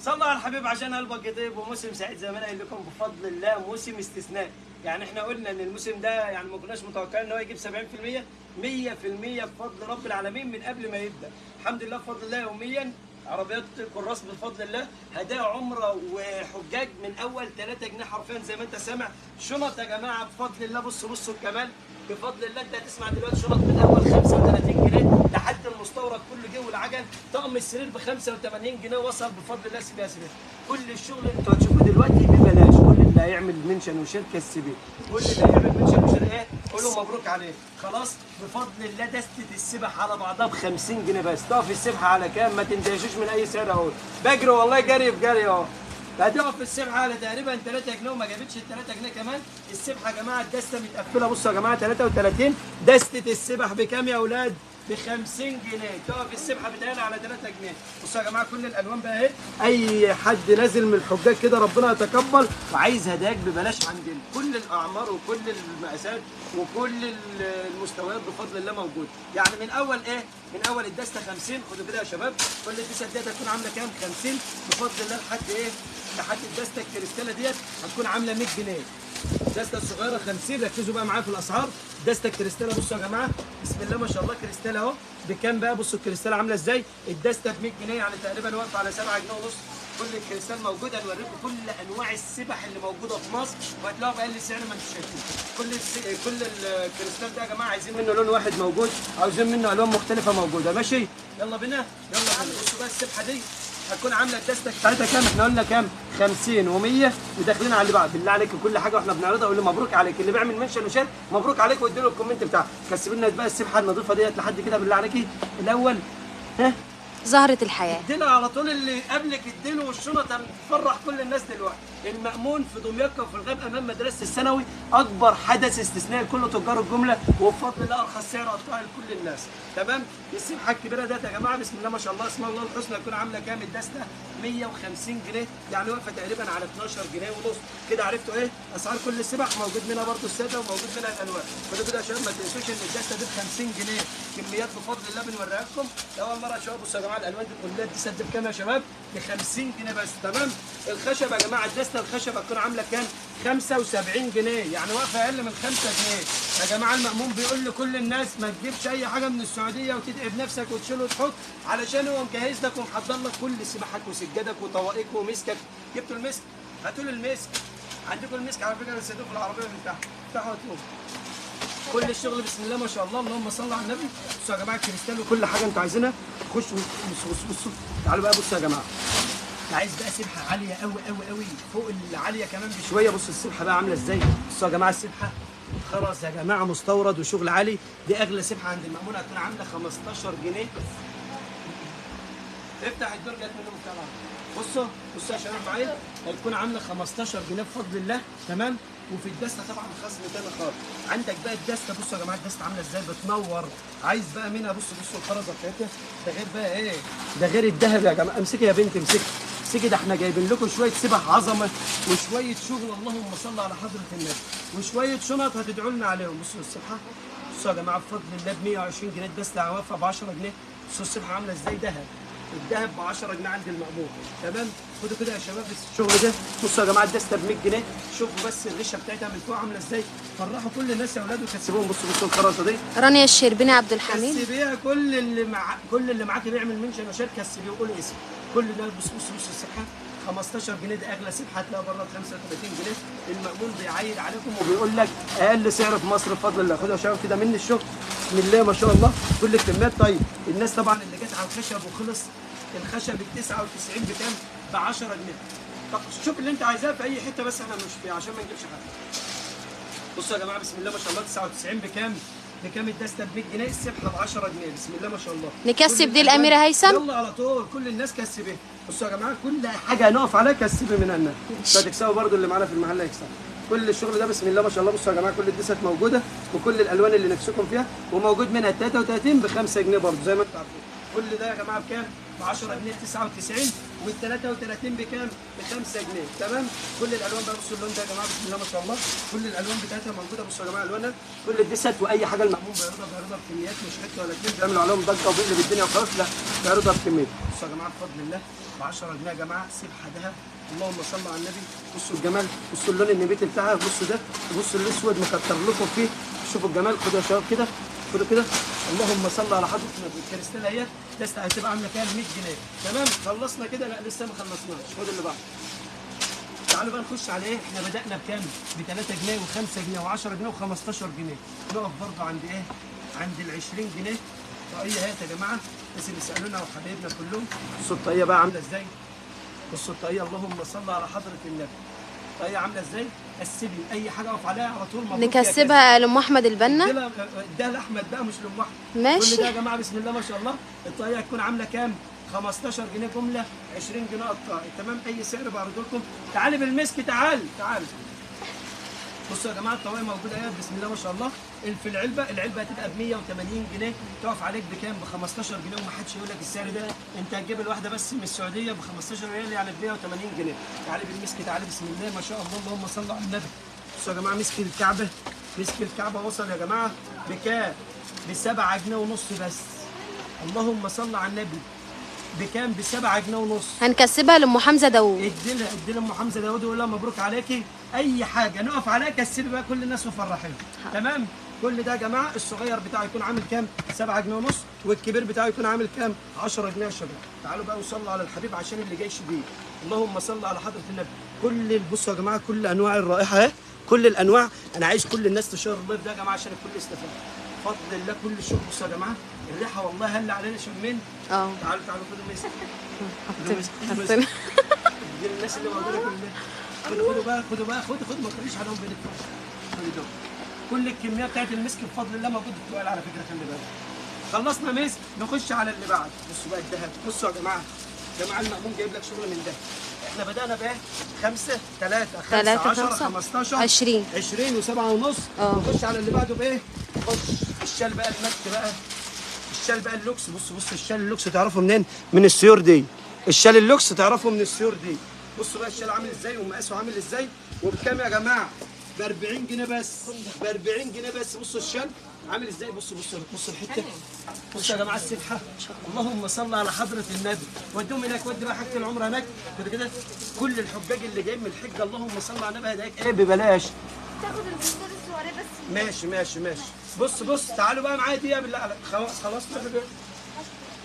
صلوا على الحبيب عشان قلبك يطيب، وموسم سعيد زي ما انا قايل لكم بفضل الله، موسم استثنائي. يعني احنا قلنا ان الموسم ده يعني ما كناش متوقعين ان هو يجيب 70%، 100% بفضل رب العالمين من قبل ما يبدا. الحمد لله بفضل الله يوميا عربيات كراس بفضل الله، هدايا عمره وحجاج من اول 3 جنيه حرفيا زي ما انت سامع. شنط يا جماعه بفضل الله، بصوا الكمال بفضل الله. انت هتسمع دلوقتي شنط من اول 35 جنيه لحد المستورد كله جه والعجل. طقم السرير ب 85 جنيه وصل بفضل الله. سيبها سيبها، كل الشغل اللي انتوا هتشوفوه دلوقتي ببلاش. كل اللي هيعمل منشن وشركه السبيل، كل اللي هيعمل منشن وشركه ايه، قول له مبروك عليه. خلاص بفضل الله دستة السبح على بعضها ب 50 جنيه بس. تقف السبحه على كام؟ ما تندهشوش من اي سعر اهو. بجري والله جري في جري اهو. هتقف في السبحه على تقريبا 3 جنيه وما جابتش ال 3 جنيه كمان. السبحه يا جماعه الدسته متقفله. بصوا يا جماعه 33 دسته السبح بكام يا اولاد؟ ب 50 جنيه. تقف السبحه بتاعنا على 3 جنيه. بصوا يا جماعه كل الالوان بقى اهي. اي حد نازل من الحجاج كده ربنا يتقبل وعايز هداياك ببلاش عندنا. كل الاعمار وكل المقاسات وكل المستويات بفضل الله موجود. يعني من اول ايه؟ من اول الدسته 50. خدوا كده يا شباب، كل الدسته ديت هتكون عامله كام؟ 50 بفضل الله لحد ايه؟ لحد الدسته الكريستاله ديت هتكون عامله 100 جنيه. الدسته الصغيره 50. ركزوا بقى معايا في الاسعار. دسته كريستاله بصوا يا جماعه بسم الله ما شاء الله. كريستاله اهو بكام بقى؟ بصوا الكريستاله عامله ازاي. الدسته ب 100 جنيه يعني تقريبا واقفه على 7 جنيه ونص. كل الكريستال موجود. هنوريكم كل انواع السبح اللي موجوده في مصر وهتلاقوها باقل سعر ما انتم شايفين. كل الكريستال ده يا جماعه عايزين منه لون واحد موجود، عاوزين منه الوان مختلفه موجوده. ماشي يلا بينا يلا بينا. بصوا بقى السبحه دي هتكون عامله الدسته بتاعتها كام؟ احنا قلنا كام؟ 50 و100 وداخلين على اللي بعد. بالله عليك كل حاجه واحنا بنعرضها قول له مبروك عليك. اللي بيعمل منشن وشات مبروك عليك واديله الكومنت بتاعه. كسب لنا بقى السبحه النظيفه ديت لحد كده بالله عليكي. الاول ها زهرة الحياة. ادينا على طول اللي قبلك اديله. والشنط هنفرح كل الناس دلوقتي. المأمون في دمياط وفي الغاب امام مدرسه الثانوي، اكبر حدث استثنائي لكل تجار الجمله، وبفضل الله ارخص سعر قطاعي لكل الناس. تمام. السبحه الكبيره ديت يا جماعه بسم الله ما شاء الله اسم الله الحسنى هتكون عامله كام؟ الدسته 150 جنيه يعني واقفه تقريبا على 12 جنيه ونص. كده عرفتوا ايه اسعار كل السبح. موجود منها برضه الساده وموجود منها الالوان. فده كده يا شباب ما تنسوش ان الدسته دي ب 50 جنيه. كميات بفضل الله بنوريها لكم. اول مره يا شباب بصوا يا جماعه الالوان دي كلها الدسته دي بكام يا شباب؟ ب 50 جنيه بس. تمام. الخشب يا جماعه الدسته الخشب هتكون عامله كام؟ 75 جنيه يعني واقفه اقل من 5 جنيه. يا جماعه المأمون بيقول لكل الناس ما تجيبش اي حاجه من السعوديه وتتعب نفسك وتشيل وتحط، علشان هو مجهز لك ومحضر لك كل سباحك وسجادك وطوائك ومسكك. جبتوا المسك؟ هاتوا لي المسك. عندكم المسك على فكره نسيتوه في العربيه من تحت. افتحوا هاتوه. كل الشغل بسم الله ما شاء الله اللهم صل على النبي. بصوا يا جماعه الكريستال وكل حاجه انتوا عايزينها. خشوا بصوا تعالوا بقى. بصوا يا جماعه عايز بقى سبحه عاليه قوي قوي قوي فوق العاليه كمان بشويه. بصوا السبحه بقى عامله ازاي. بصوا يا جماعه السبحه خلاص يا جماعه مستورد وشغل عالي. دي اغلى سبحه عند المأمون هتكون عامله 15 جنيه. افتح الدرجه منه طبعا. بصوا يا شباب معايا هتكون عامله 15 جنيه بفضل الله. تمام. وفي الدسته طبعا خصم تاني خالص. عندك بقى الدسته بصوا يا جماعه الدسته عامله ازاي بتنور. عايز بقى منها بصوا الخرزه بتاعتها. ده غير بقى ايه؟ ده غير الذهب يا جماعه. امسكي يا بنتي امسكي. ده احنا جايبين لكم شويه سبح عظمه وشويه شغل اللهم صل على حضره النبي وشويه شنط هتدعوا لنا عليهم. بصوا السبحه. بصوا يا جماعه بفضل الله ب 120 جنيه الدسته واقفه ب 10 جنيه. بصوا السبحه عامله ازاي. ذهب. الذهب ب 10 جنيه عند المأمون. تمام. خدوا كده يا شباب الشغل ده. بصوا يا جماعه الدسته ب 100 جنيه. شوفوا بس الريشه بتاعتها من فوق عامله ازاي. فرحوا كل الناس يا اولاد وكسبوهم. بصوا الخرزه دي. رانيا الشربيني عبد الحميد. كسبيها كل اللي معاك بيعمل منشن وشات كسبيه وقولي اسم. كل ده بصوا السبحه 15 جنيه. ده اغلى سبحه هتلاقيها بره ب 35 جنيه. المأمون بيعايد عليكم وبيقول لك اقل سعر في مصر بفضل الله. خدوا يا شباب كده من الشغل بسم الله ما شاء الله كل الكميات. طيب الناس طبعا اللي جت على الخشب وخلص الخشب ب 99 بكام؟ ب 10 جنيه. طب شوف اللي انت عايزاه في اي حته بس احنا مش فيها عشان ما نجيبش حاجه. بصوا يا جماعه بسم الله ما شاء الله 99 بكام؟ بكام الدسته ب 100 جنيه. السبحه ب 10 جنيه. بسم الله ما شاء الله. نكسب دي الاميره هيثم. يلا على طول كل الناس كسبين. بصوا يا جماعه كل حاجه هنقف عليها كسبي من الناس. فتكسبوا برضو اللي معانا في المحل هيكسب. كل الشغل ده بسم الله ما شاء الله. بصوا يا جماعه كل الدسات موجوده وكل الالوان اللي نفسكم فيها وموجود منها 33 ب 5 جنيه برضو زي ما انتم عارفين. كل ده يا جماعه بكام؟ ب 10 جنيه 99، وال 33 بكام؟ ب 5 جنيه. تمام؟ كل الالوان بقى بصوا اللون ده يا جماعه بسم الله ما شاء الله، كل الالوان بتاعتها موجوده. بصوا يا جماعه الوانها، كل الدست واي حاجه المأمون بيعرضها بكميات، مش حته ولا اتنين بيعملوا عليهم ضجه وبيقلب الدنيا وخلاص، لا بيعرضها بكميات. بصوا يا جماعه بفضل الله ب 10 جنيه يا جماعه سبحه ذهب، اللهم صل على النبي. بصوا الجمال، بصوا اللون النبيتي بتاعها، بصوا ده، بصوا الاسود مكتر لكم فيه، شوفوا الجمال. خدوا يا شباب كده، خدوا كده، اللهم صل على حضره النبي. الكريستاله اهي لسه هتبقى عامله كام؟ 100 جنيه. تمام؟ خلصنا كده؟ لا لسه ما خلصناش. خد اللي بعده. تعالوا بقى نخش على ايه؟ احنا بدأنا بكام؟ ب 3 جنيه و5 جنيه و10 جنيه و15 جنيه. نقف برضه عند ايه؟ عند ال 20 جنيه. طاقية اهي يا جماعه، الناس اللي سالونا وحبايبنا كلهم. بصوا الطاقية بقى عامله ازاي؟ بصوا الطاقية اللهم صل على حضرة النبي. الطاقية عامله ازاي؟ كسبي اي حاجه اقف عليها على طول. مبروك يا نكسبها لام احمد البنا. ده لاحمد بقى مش لام احمد. ماشي. كل ده يا جماعه بسم الله ما شاء الله. الطاقية هتكون عامله كام؟ 15 جنيه جمله، 20 جنيه قطاعي. تمام؟ اي سعر بعرض لكم. تعالي بالمسك، تعالي تعالي. بصوا يا جماعه الطواقي موجوده اهي بسم الله ما شاء الله. في العلبه هتبقى ب 180 جنيه، تقف عليك بكام؟ ب 15 جنيه. ومحدش يقول لك السعر ده، انت هتجيب الواحده بس من السعوديه ب 15 ريال يعني ب 180 جنيه. تعالي بالمسك، تعالي بسم الله ما شاء الله، اللهم صل على النبي. بصوا يا جماعه مسك الكعبه، مسك الكعبه وصل يا جماعه بكام؟ ب 7 جنيه ونص بس. اللهم صل على النبي. بكام؟ ب 7 جنيه ونص. هنكسبها لام حمزه داوود. ادي ام حمزه داوود وقول لها مبروك عليكي. اي حاجه نقف عليها كسبي بقى كل الناس وفرحيهم. تمام؟ كل ده يا جماعه الصغير بتاعه يكون عامل كام؟ 7 جنيه ونص، والكبير بتاعه يكون عامل كام؟ 10 جنيه يا شباب. تعالوا بقى وصلوا على الحبيب عشان اللي جاي شديد. اللهم صل على حضره النبي. بصوا يا جماعه كل انواع الرائحه اهي، كل الانواع. انا عايز كل الناس تشير اللايف ده يا جماعه عشان الكل يستفاد. بفضل الله كل الشغل. بصوا يا جماعه الريحه والله هل علينا شمين. تعالوا تعالوا خدوا مسك. حطينا دي الناس اللي موجوده كلها. خدوا بقى خدوا ما تخليش عليهم بيدفعوا. خدوا كل الكميه بتاعت المسك بفضل الله موجوده في التقال على فكره، خلي بالك. خلصنا مسك، نخش على اللي بعد. بصوا بقى الذهب. بصوا يا جماعه المأمون جايب لك شغل من ده. احنا بدأنا بايه؟ 5 3 5 10 15 20 20 و7 ونص. نخش على اللي بعده بايه؟ خش الشال بقى المسك بقى. الشال بقى اللوكس. بصوا الشال اللوكس تعرفوا منين؟ من السيور دي. الشال اللوكس تعرفوا من السيور دي. بصوا بقى الشال عامل ازاي ومقاسه عامل ازاي وبكام يا جماعه؟ ب 40 جنيه بس، ب 40 جنيه بس. بصوا الشال عامل ازاي. بصوا الحته. بصوا يا جماعه السبحه، اللهم صل على حضره النبي. ودوهم هناك، ودي بقى حاجه العمره هناك كده. كل الحجاج اللي جايين من الحجه اللهم صل على النبي هداك ايه ببلاش. تاخد البوستر الصغيره بس. ماشي. بص تعالوا بقى معايا دقيقه بالله عليك. خلاص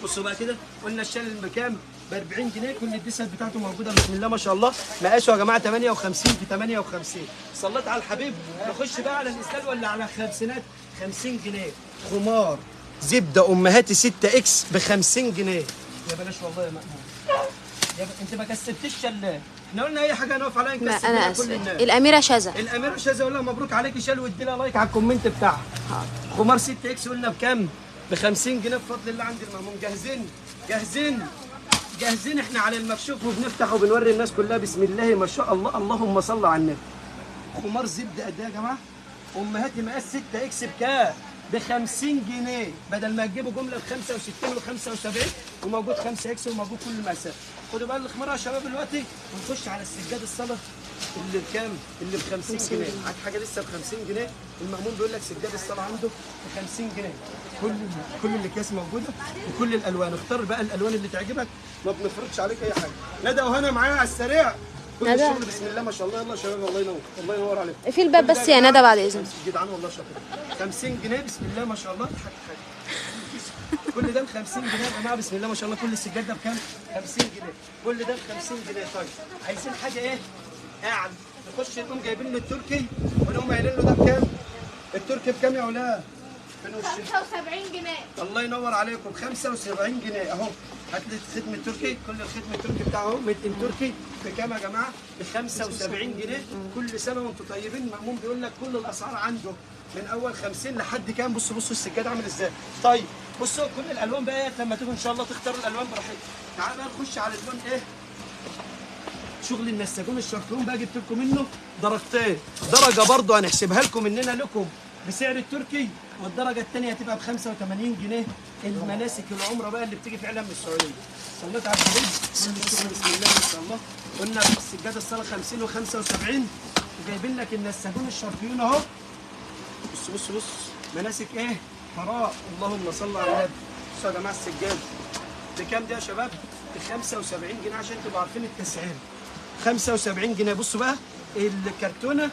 بصوا بقى كده، قلنا الشال بكام؟ ب 40 جنيه. كل الدسات بتاعته موجوده بسم الله ما شاء الله. مقاسه يا جماعه 58 في 58. صليت على الحبيب. نخش بقى على الاسلال ولا على الخمسينات؟ 50 جنيه خمار زبده امهاتي 6 اكس ب 50 جنيه. يا بلاش والله يا مأمون. انت ما كسبتش شلال. احنا قلنا اي حاجه نقف عليها نكسب انا كل الناس. الاميره شذا. الاميره شذا اقول لها مبروك عليكي شال وادي لها لايك على الكومنت بتاعها. خمار 6 اكس قلنا بكام؟ ب 50 جنيه بفضل الله عند المأمون. جاهزين احنا على المكشوف وبنفتح وبنوري الناس كلها بسم الله ما شاء الله. اللهم صل على النبي. خمار زبده قد ايه يا جماعه؟ امهاتي مقاس 6 اكس بكام؟ ب 50 جنيه. بدل ما تجيبوا جمله ب 65 و 75 وموجود 5 اكس وموجود كل المقاسات. خدوا بقى الخمار يا شباب دلوقتي ونخش على السجاد الصلاه اللي بكام؟ اللي ب 50 جنيه. معاك حاجه لسه ب 50 جنيه. المأمون بيقول لك سجاد الصلاه عنده ب 50 جنيه. كل الاكياس موجوده وكل الالوان. اختار بقى الالوان اللي تعجبك، ما بنفرضش عليك اي حاجه. ندى وهنا معايا على السريع. كل الشغل بسم الله ما شاء الله. يلا يا شباب الله ينور، الله ينور عليكم. في الباب بس يا ندى بعد اذنك. جدعان والله شاطر. 50 جنيه بسم الله ما شاء الله. كل ده ب 50 جنيه يا جماعه بسم الله ما شاء الله. كل السجاد ده بكام؟ 50 جنيه. كل ده ب 50 جنيه. طيب عايزين حاجه ايه؟ قاعد نخش نقوم جايبين له التركي ونقوم قايلين له ده بكام؟ التركي بكام يا اولاد؟ 75 جنيه. الله ينور عليكم. 75 جنيه اهو. هات لي الختم التركي. كل الختم التركي بتاعه اهو ميد ان تركي بكام يا جماعه؟ ب 75 جنيه. كل سنه وانتم طيبين. المأمون بيقول لك كل الاسعار عنده من اول 50 لحد كام. بصوا السجاد عامل ازاي. طيب بصوا كل الالوان بقى لما تيجوا ان شاء الله تختاروا الالوان براحتكم. تعالوا بقى نخش على الالوان ايه؟ شغل النساجون الشرطون بقى جبت لكم منه درجتين. درجه برضه هنحسبها لكم اننا لكم بسعر التركي، والدرجه الثانيه هتبقى ب 85 جنيه. المناسك العمره بقى اللي بتيجي فعلا من السعوديه. صليت على الحبيب كل الشغل بسم الله ما شاء الله. قلنا السجاده الصاله 50 و75، وجايبين لك النساجون الشرقيون اهو. بص بص بص مناسك ايه؟ حراء. اللهم صل على النبي. بصوا يا جماعه السجاد بكام دي يا شباب؟ ب 75 جنيه عشان تبقوا عارفين التسعير. 75 جنيه. بصوا بقى الكرتونه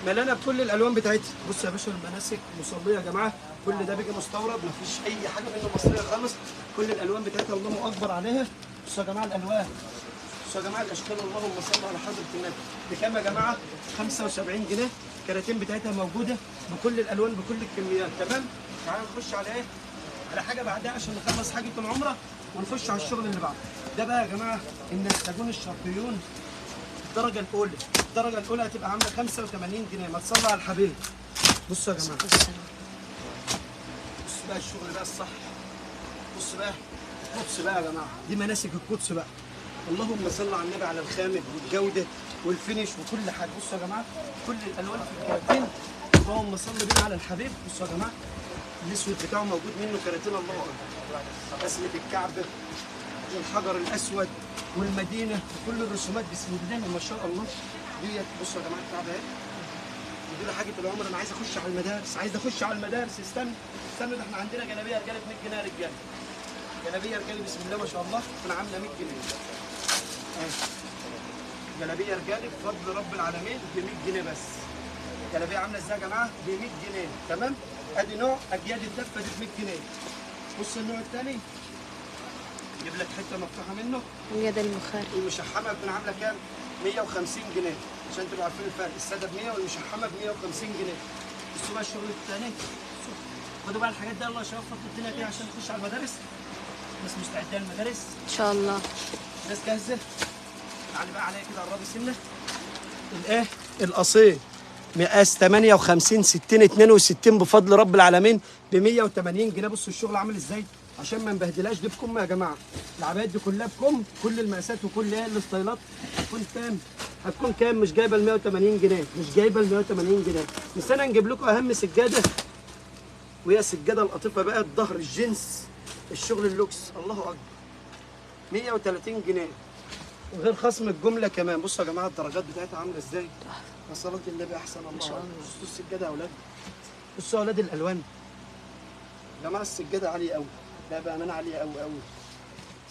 ملانه بكل الالوان بتاعتها. بصوا يا باشا المناسك مصليه يا جماعه، كل ده بيجي مستورد، مفيش اي حاجه منه مصريه خالص، كل الالوان بتاعتها الله اكبر عليها. بصوا يا جماعه الالوان، بصوا يا جماعه الاشكال، اللهم صل على حضره النبي. بكام يا جماعه؟ 75 جنيه. الكراتين بتاعتها موجوده بكل الالوان بكل الكميات. تمام. تعالوا نخش على ايه؟ على حاجه بعدها عشان نخلص حاجه العمره ونخش على الشغل اللي بعده. ده بقى يا جماعه النساجون الشرقيون الدرجه الاولى. الدرجه الاولى هتبقى عامله 85 جنيه. ما تصلي على الحبيب. بصوا يا جماعه، بصوا بقى الشغل بقى الصح. بصوا بقى القدس بقى يا جماعه، دي مناسك القدس بقى. اللهم صل على النبي على الخامد والجوده والفينش وكل حاجه. بصوا يا جماعه كل الالوان في الكراتين. اللهم صل بينا على الحبيب. بصوا يا جماعه الاسود بتاعه موجود منه كراتين الله اكبر. اسمه الكعبه والحجر الاسود والمدينه وكل الرسومات بسم الله ما شاء الله ديت. بصوا يا جماعه الكعبه اهي. ودي حاجه العمر. انا عايز اخش على المدارس، عايز اخش على المدارس. استنوا ده احنا عندنا جلابيه رجاله ب 100 جنيه يا رجاله. جلابيه رجاله بسم الله ما شاء الله انا عامله 100 جنيه. جلابيه رجالي بفضل رب العالمين ب 100 جنيه بس. جلابيه عامله ازاي يا جماعه؟ ب 100 جنيه. تمام. ادي نوع اجياد الدفه دي ب 100 جنيه. بص النوع الثاني جيب لك حته مفتوحه منه. اليد المخارج المشحمه بتكون عامله كام؟ 150 جنيه عشان تبقوا عارفين الفرق. الساده ب 100 والمشحمه ب 150 جنيه. بصوا بقى الشغل الثاني. خدوا بقى الحاجات دي الله يشوفك الدنيا دي عشان نخش على المدارس. الناس مستعده للمدارس ان شاء الله. الناس جاهزه. تعالي بقى عليا كده قربي سنه. الايه؟ القصير مقاس 58 60 62 بفضل رب العالمين ب 180 جنيه. بصوا الشغل عامل ازاي عشان ما نبهدلهاش. دي بكم يا جماعه. العبايات دي كلها بكم، كل المقاسات وكل ايه الستايلات. هتكون كام؟ هتكون كام؟ مش جايبه ال 180 جنيه، مش جايبه ال 180 جنيه. بس انا نجيب لكم اهم سجاده، وهي السجاده القطيفه بقى الظهر الجنس الشغل اللوكس. الله اكبر 130 جنيه وغير خصم الجمله كمان. بصوا يا جماعه الدرجات بتاعتها عامله ازاي. صلاة النبي احسن الله. بصوا السجاده يا اولاد، بصوا يا اولاد الالوان يا جماعه. السجاده عاليه قوي، لا بامانه عاليه قوي قوي.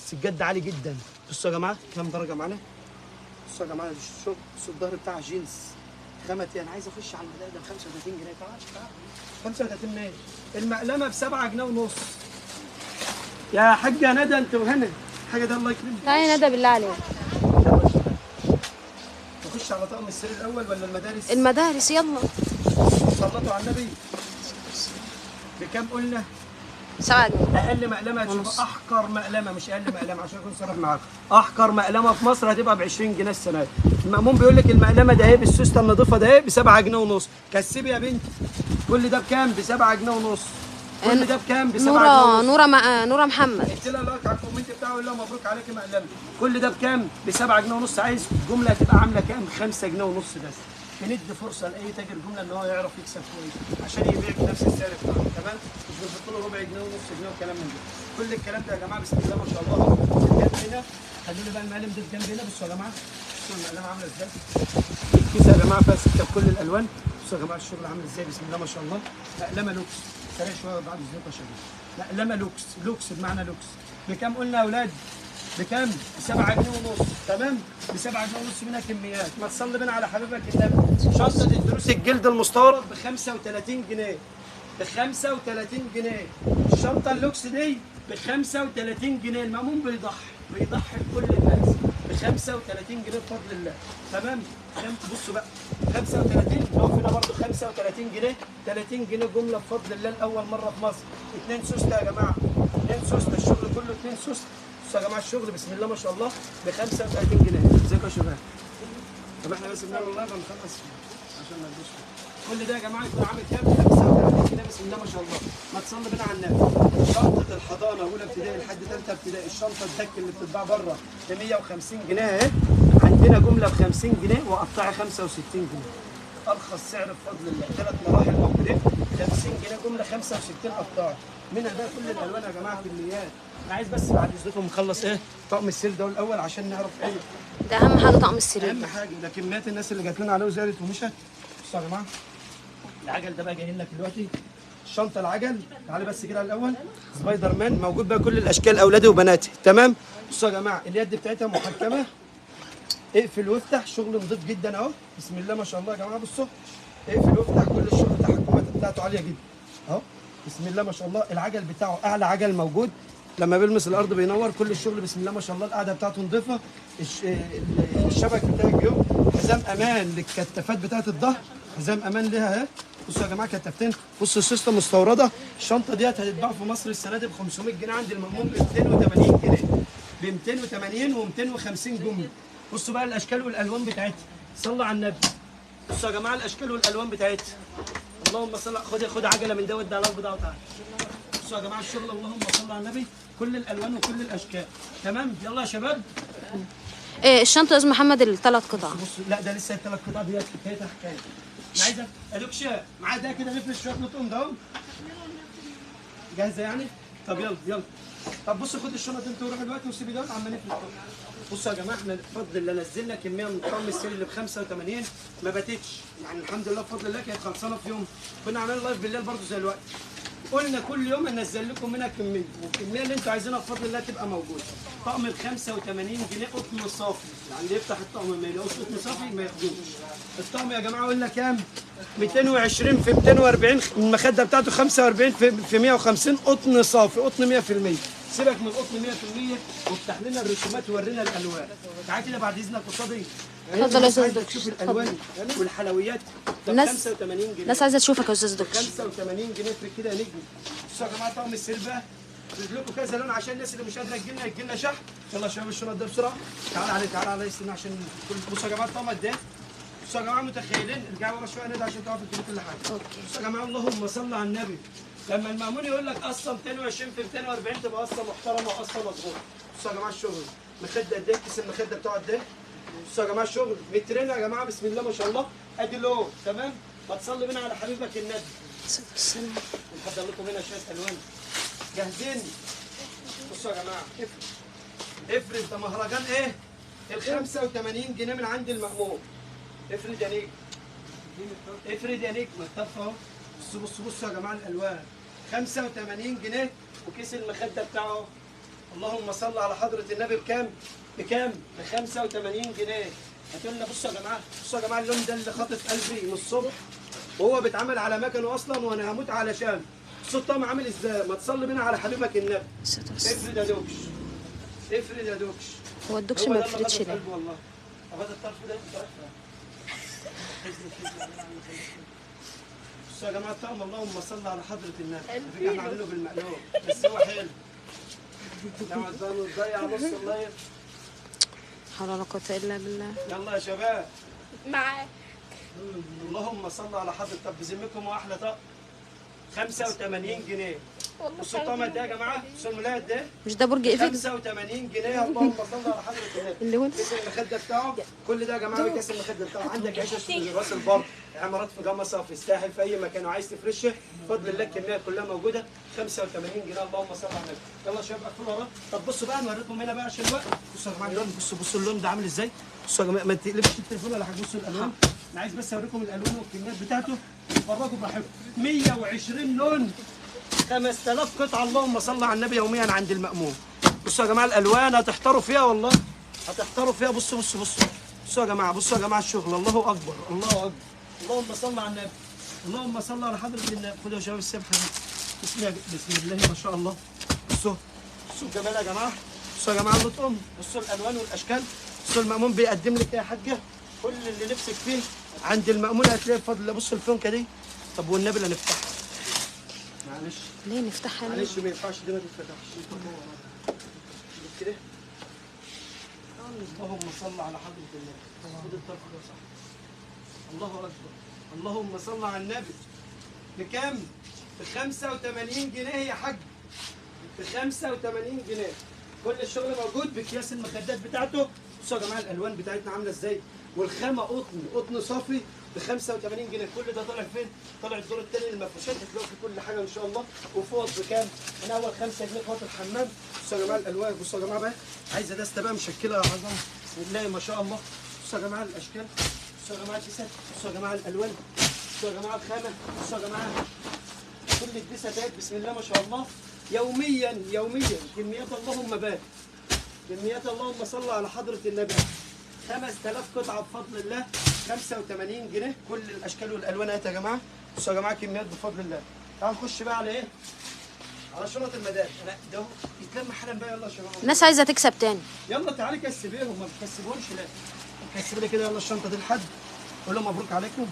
السجاد ده عالي جدا. بصوا يا جماعه كام درجه معانا. بصوا يا جماعه الشغل. بصوا الظهر بتاع جينز خامه. انا عايز اخش على الملايه ده ب 35 جنيه. تعال 35 جنيه. المقلمه ب 7 جنيه ونص. يا حاجه ندى انت وهنا حاجه ده الله يكرمك. تعالي ندى بالله عليك. نخش على طقم السرير الاول ولا المدارس؟ المدارس يلا. صلوا على النبي. بكام قلنا؟ 7 جنيه. اقل مقلمه هتشوف احقر مقلمه، مش اقل مقلمه عشان اكون صريح معاك. احقر مقلمه في مصر هتبقى ب 20 جنيه السنه دي. المأمون بيقول لك المقلمه ده اهي بالسوسته النظيفه ده اهي ب 7 جنيه ونص. كسبي يا بنتي. كل ده بكام؟ ب 7 جنيه ونص. كل ده بكام؟ ب 7 جنيه ونص. نورة محمد. قلت لها لايك على الكومنت بتاعه ولا مبروك عليكي مقلمه. كل ده بكام؟ ب 7 جنيه ونص. عايز الجمله هتبقى عامله كام؟ 5 جنيه ونص بس. بندي فرصه لاي تاجر جمله ان هو يعرف يكسب كويس عشان يبيع بنفس السعر بتاعه. تمام. مش بنحط له ربع جنيه ونص جنيه وكلام من ده. كل الكلام ده يا جماعه بسم الله ما شاء الله. جنب هنا خلوا لي بقى المقلم ده جنب هنا. بصوا يا جماعه بصوا المقلمه عامله ازاي. الكيسه يا جماعه فيها سته بكل الالوان. بصوا يا جماعه الشغل عامل ازاي بسم الله ما شاء الله. مقلمه لوكس. سريع شويه بعد الزيت يا شباب. مقلمه لوكس. لوكس بمعنى لوكس. بكام قلنا يا اولاد؟ بكام؟ ب 7 جنيه ونص. تمام؟ ب 7 جنيه ونص منها كميات. ما تصلي بينا على حبيبك النبي. شنطه الدروس الجلد المستورد ب 35 جنيه. ب 35 جنيه. الشنطه اللوكس دي ب 35 جنيه. المأمون بيضحي بكل الناس ب 35 جنيه بفضل الله. تمام؟ بصوا بقى 35 نقف هنا برضه 35 جنيه. 30 جنيه جمله بفضل الله لاول مره في مصر. 2 سوسته يا جماعه. 2 سوسته الشغل كله 2 سوسته. بصوا يا جماعه الشغل بسم الله ما شاء الله ب 35 جنيه. ازيكم يا شباب؟ طب احنا بس بنعمل والله بنخلص عشان ما نجوش. كل ده يا جماعه يكون عامل كام؟ 35 جنيه بسم الله ما شاء الله. ما تصلي بينا على النبي. شنطه الحضانه اولى ابتدائي لحد ثالثه ابتدائي. الشنطه الدك اللي بتتباع بره ب 150 جنيه اهي. عندنا جمله ب 50 جنيه وقطعي 65 جنيه. ارخص سعر بفضل الله. 3 مراحل موجودين، 50 جنيه جمله، 65 قطاع. منها ده كل الالوان يا جماعه كميات. انا عايز بس بعد اذنكم نخلص ايه طقم السير ده الاول عشان نعرف ايه ده اهم حاجه طقم السرير. اهم حاجه. ده كميات الناس اللي جات لنا عليه وزادت ومشت. بصوا يا جماعه العجل ده بقى جاي لك دلوقتي. الشنطه العجل تعالى بس كده الاول. سبايدر مان موجود بقى كل الاشكال، اولادي وبناتي تمام. بصوا يا جماعه اليد بتاعتها محكمه، اقفل وافتح، شغل نظيف جدا اهو. بسم الله ما شاء الله يا جماعه. بصوا اقفل وافتح، كل الشغل التحكمات بتاعته عاليه جدا اهو. بسم الله ما شاء الله. العجل بتاعه اعلى عجل موجود، لما بيلمس الارض بينور. كل الشغل بسم الله ما شاء الله. القعده بتاعته نظيفه. الشبك بتاع الجيوب، حزام امان للكتافات بتاعه الظهر، حزام امان ليها اهي. بصوا يا جماعه كتافتين. بصوا السيستم مستورده. الشنطه ديت هتتباع في مصر السنه دي ب 500 جنيه عند المأمون، ب 280 جنيه، ب 280 و250 جمله. بصوا بقى الاشكال والالوان بتاعتها، صلوا على النبي. بصوا يا جماعه الاشكال والالوان بتاعتها. اللهم صل. خد عجله من دوت ده على الارض ده وتعالى. بصوا يا جماعه الشغل، اللهم صل على النبي، كل الالوان وكل الاشكال تمام. يلا يا شباب. إيه الشنطه يا استاذ محمد الثلاث قطع؟ بصوا لا ده لسه الثلاث قطع ديت حكايتها حكايه. انا عايزك ادوكش معاه ده كده نفرش شويه لطم ده اهو. جاهزه يعني؟ طب يلا. طب بصوا خد الشنط انت وروح دلوقتي وسيبي دوت عم نفرش. بصوا يا جماعه احنا بفضل الله نزلنا كميه من طقم السير اللي ب 85 ما باتتش، يعني الحمد لله بفضل الله كانت خلصانه في يوم. كنا عاملين لايف بالليل برضه زي الوقت. قلنا كل يوم هننزل لكم منها كميه، والكميه اللي انتوا عايزينها بفضل الله تبقى موجوده. طقم ب 85 جنيه قطن صافي، يعني اللي يفتح الطقم ما يلاقوش قطن صافي ما ياخدوش. الطقم يا جماعه قلنا كام؟ 220 في 240، المخده بتاعته 45 في 150 قطن صافي، قطن 100%. سيبك من القطن 100% وافتح لنا الرسومات وورينا الالوان. تعالى كده بعد اذنك قصادي. اتفضل يا استاذ دكتور. تشوف الالوان والحلويات. الناس 85 جنيه. الناس عايزه تشوفك يا استاذ دكتور. 85 جنيه في كده يا نجم. بصوا يا جماعه طقم السير بقى لكم كذا لون عشان الناس اللي مش قادره تجي لنا شحن. يلا يا شباب الشنط ده بسرعه. تعالى علي استنى عشان بصوا يا جماعه الطقم قد ايه؟ بصوا يا جماعه متخيلين؟ ارجعوا ورا شويه ندى عشان تعرفوا تجيبوا كل حاجه. بصوا يا جماعه اللهم صل على النبي. لما المأمون يقول لك قصه 220 في 240 تبقى قصه محترمه وقصه مظبوطه. بصوا يا جماعه الشغل، مخده قد ايه؟ كيس المخده بتاعه قد ايه؟ بصوا يا جماعه الشغل مترين يا جماعه بسم الله ما شاء الله. ادي لون تمام. ما تصلي بينا على حبيبك النبي. نحضر لكم هنا شويه الوان جاهزين. بصوا يا جماعه افرد ده مهرجان ايه؟ ال 85 جنيه من عند المأمون. افرد يا نجم، افرد يا نجم الطرف اهو. بصوا يا جماعه الالوان 85 جنيه وكيس المخده بتاعه. اللهم صل على حضره النبي. بكام؟ ب 85 جنيه. هاتوا لنا. بصوا يا جماعه اللون ده اللي خاطف قلبي من الصبح وهو بيتعمل على مكنه اصلا وانا هموت علشان. بصوا الطقم عامل ازاي؟ ما تصلي بينا على حبيبك النبي. افرد يا دوكش، افرد يا دوكش. هو الدكش ما بيفردش ليه؟ والله هذا الطرف ده بصوا يا جماعه الطقم اللهم صل على حضره النبي. رجعنا عاملينه بالمقلوب بس هو حلو. نقعد بقى نضيع نص اللايف. حول ولا قوه الا بالله. يلا يا شباب معاك. اللهم صل على حضره. طب بذمكم واحلى طقم 85 جنيه. بصوا الطقم قد ايه يا جماعه؟ بصوا الملايه قد ايه؟ مش ده برج ايفل؟ 85 جنيه. اللهم صل على حضره النبي. اللي هو كيس المخده بتاعه كل ده يا جماعه بكيس المخده بتاعه. عندك عيشه في راس البر، عمارات في جمصه، في الساحل، في اي مكان وعايز تفرشه بفضل الله الكميه كلها موجوده 85 جنيه. اللهم صل على النبي. يلا يا شباب قفلوا وراه. طب بصوا بقى نوريكم هنا بقى عشان الوقت. بصوا يا جماعه اللون، بصوا اللون ده عامل ازاي. بصوا يا جماعه ما تقلبش التليفون ولا حاجه. بصوا الالوان. انا عايز بس اوريكم الالوان والكميات بتاعته. اتفرجوا براحتكم. 120 لون 5000 قطعه. اللهم صل على النبي يوميا عند المأمون. بصوا يا جماعه الالوان هتحتاروا فيها والله، هتحتاروا فيها. بصوا بصوا يا جماعه. بصوا يا جماعه الشغل. الله اكبر الله اكبر. اللهم صل على النبي. اللهم صل على حضره النبي. خدوا يا شباب السبحه دي. بسم الله ما شاء الله. بصوا الجمال يا جماعه. بصوا يا جماعه اللطم. بصوا الالوان والاشكال. بصوا المأمون بيقدم لك ايه يا حاجه؟ كل اللي نفسك فيه عند المأمون هتلاقيه بفضل الله. بصوا الفونكه دي. طب والنبي لا نفتحها. معلش ليه نفتحها ليه؟ معلش ما ينفعش دي ما تتفتحش كده. اللهم صل على حضرة النبي. خد الطرف ده صح. الله اكبر. اللهم صل على النبي. بكام؟ ب 85 جنيه يا حاج. ب 85 جنيه. كل الشغل موجود باكياس المخدات بتاعته. بصوا يا جماعه الالوان بتاعتنا عامله ازاي؟ والخامه قطن صافي ب 85 جنيه. كل ده طالع فين؟ طالع الدور الثاني للمفروشات، هتلاقوا في كل حاجه ان شاء الله. وفوط بكام؟ من اول 5 جنيه فوط الحمام. بصوا يا جماعه الالوان، بصوا يا جماعه بقى، عايزه دسته بقى مشكله عظمه بسم الله ما شاء الله. بصوا يا جماعه الاشكال، بصوا يا جماعه الدسات، بصوا يا جماعه الالوان، بصوا يا جماعه الخامه، بصوا يا جماعه كل الدسات بسم الله ما شاء الله. يوميا كميات اللهم بارك، كميات اللهم صل على حضره النبي. 5000 قطعه بفضل الله 85 جنيه. كل الاشكال والالوان اهي يا جماعه. بصوا يا جماعه كميات بفضل الله. تعالوا نخش بقى على ايه؟ على شنط المدارس. انا ده يتلم حالا بقى، يلا يا شباب. الناس عايزه تكسب تاني. يلا تعالي كسبيهم، ما بتكسبهمش لا. كسبي لي كده يلا الشنطه دي لحد، قول لهم مبروك عليكم.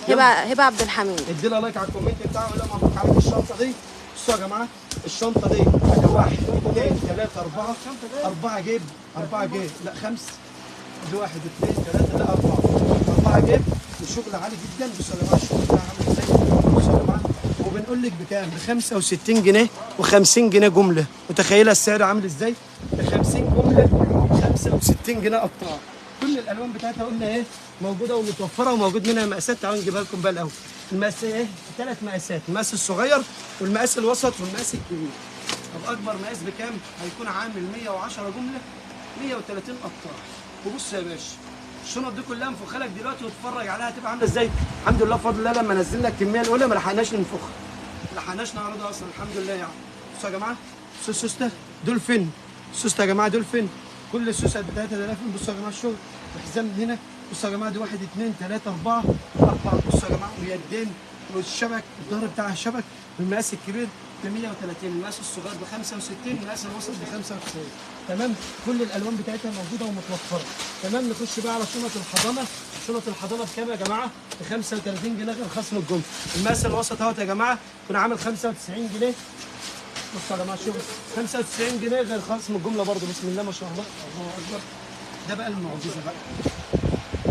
هبه عبد الحميد. ادي لها لايك على الكومنت بتاعه، قول لهم مبروك عليكم الشنطه دي. بصوا يا جماعه الشنطه دي 1 2 3 4 4 جيب، 4 جيب لا 5. 1 2 3 لا 4 جيب وشغل عالي جدا. بصوا يا جماعه الشغل ده عامل ازاي. بصوا يا جماعه وبنقول لك بكام؟ ب 65 جنيه و50 جنيه جمله. متخيله السعر عامل ازاي؟ ب 50 جمله 65 جنيه قطاع. كل الالوان بتاعتها قلنا ايه؟ موجوده ومتوفره وموجود منها مقاسات. تعالوا نجيبها لكم بقى الاول. المقاس ايه؟ 3 مقاسات، المقاس الصغير والمقاس الوسط والمقاس الكبير. طب اكبر مقاس بكام؟ هيكون عامل 110 جمله 130 قطاع. وبص يا باشا الشنط دي كلها انفخها لك دلوقتي واتفرج عليها هتبقى عامله ازاي. الحمد لله بفضل الله لما نزلنا الكميه الاولى ما لحقناش ننفخها، ما لحقناش نعرضها اصلا الحمد لله يعني. بصوا يا جماعه بصوا السوسته دول فين؟ السوسته يا جماعه دول فين؟ كل السوسه بتاعتها ده فين؟ بصوا يا جماعه الشغل الحزام هنا. بصوا يا جماعه دي 1 2 3 4 4. بصوا يا جماعه ويدين والشبك الظهر بتاعها شبك. المقاس الكبير ب 130، المقاس الصغير ب 65، المقاس الوسط ب 95. تمام. كل الالوان بتاعتها موجوده ومتوفره. تمام. نخش بقى على شنط الحضانه. شنط الحضانه بكام يا جماعه؟ ب 35 جنيه غير خصم الجمله. المقاس الوسط اهوت يا جماعه كنا عامل 95 جنيه. بصوا يا جماعه شوفوا 95 جنيه غير خصم الجمله برضه. بسم الله ما شاء الله الله اكبر. ده بقى المعجزه بقى،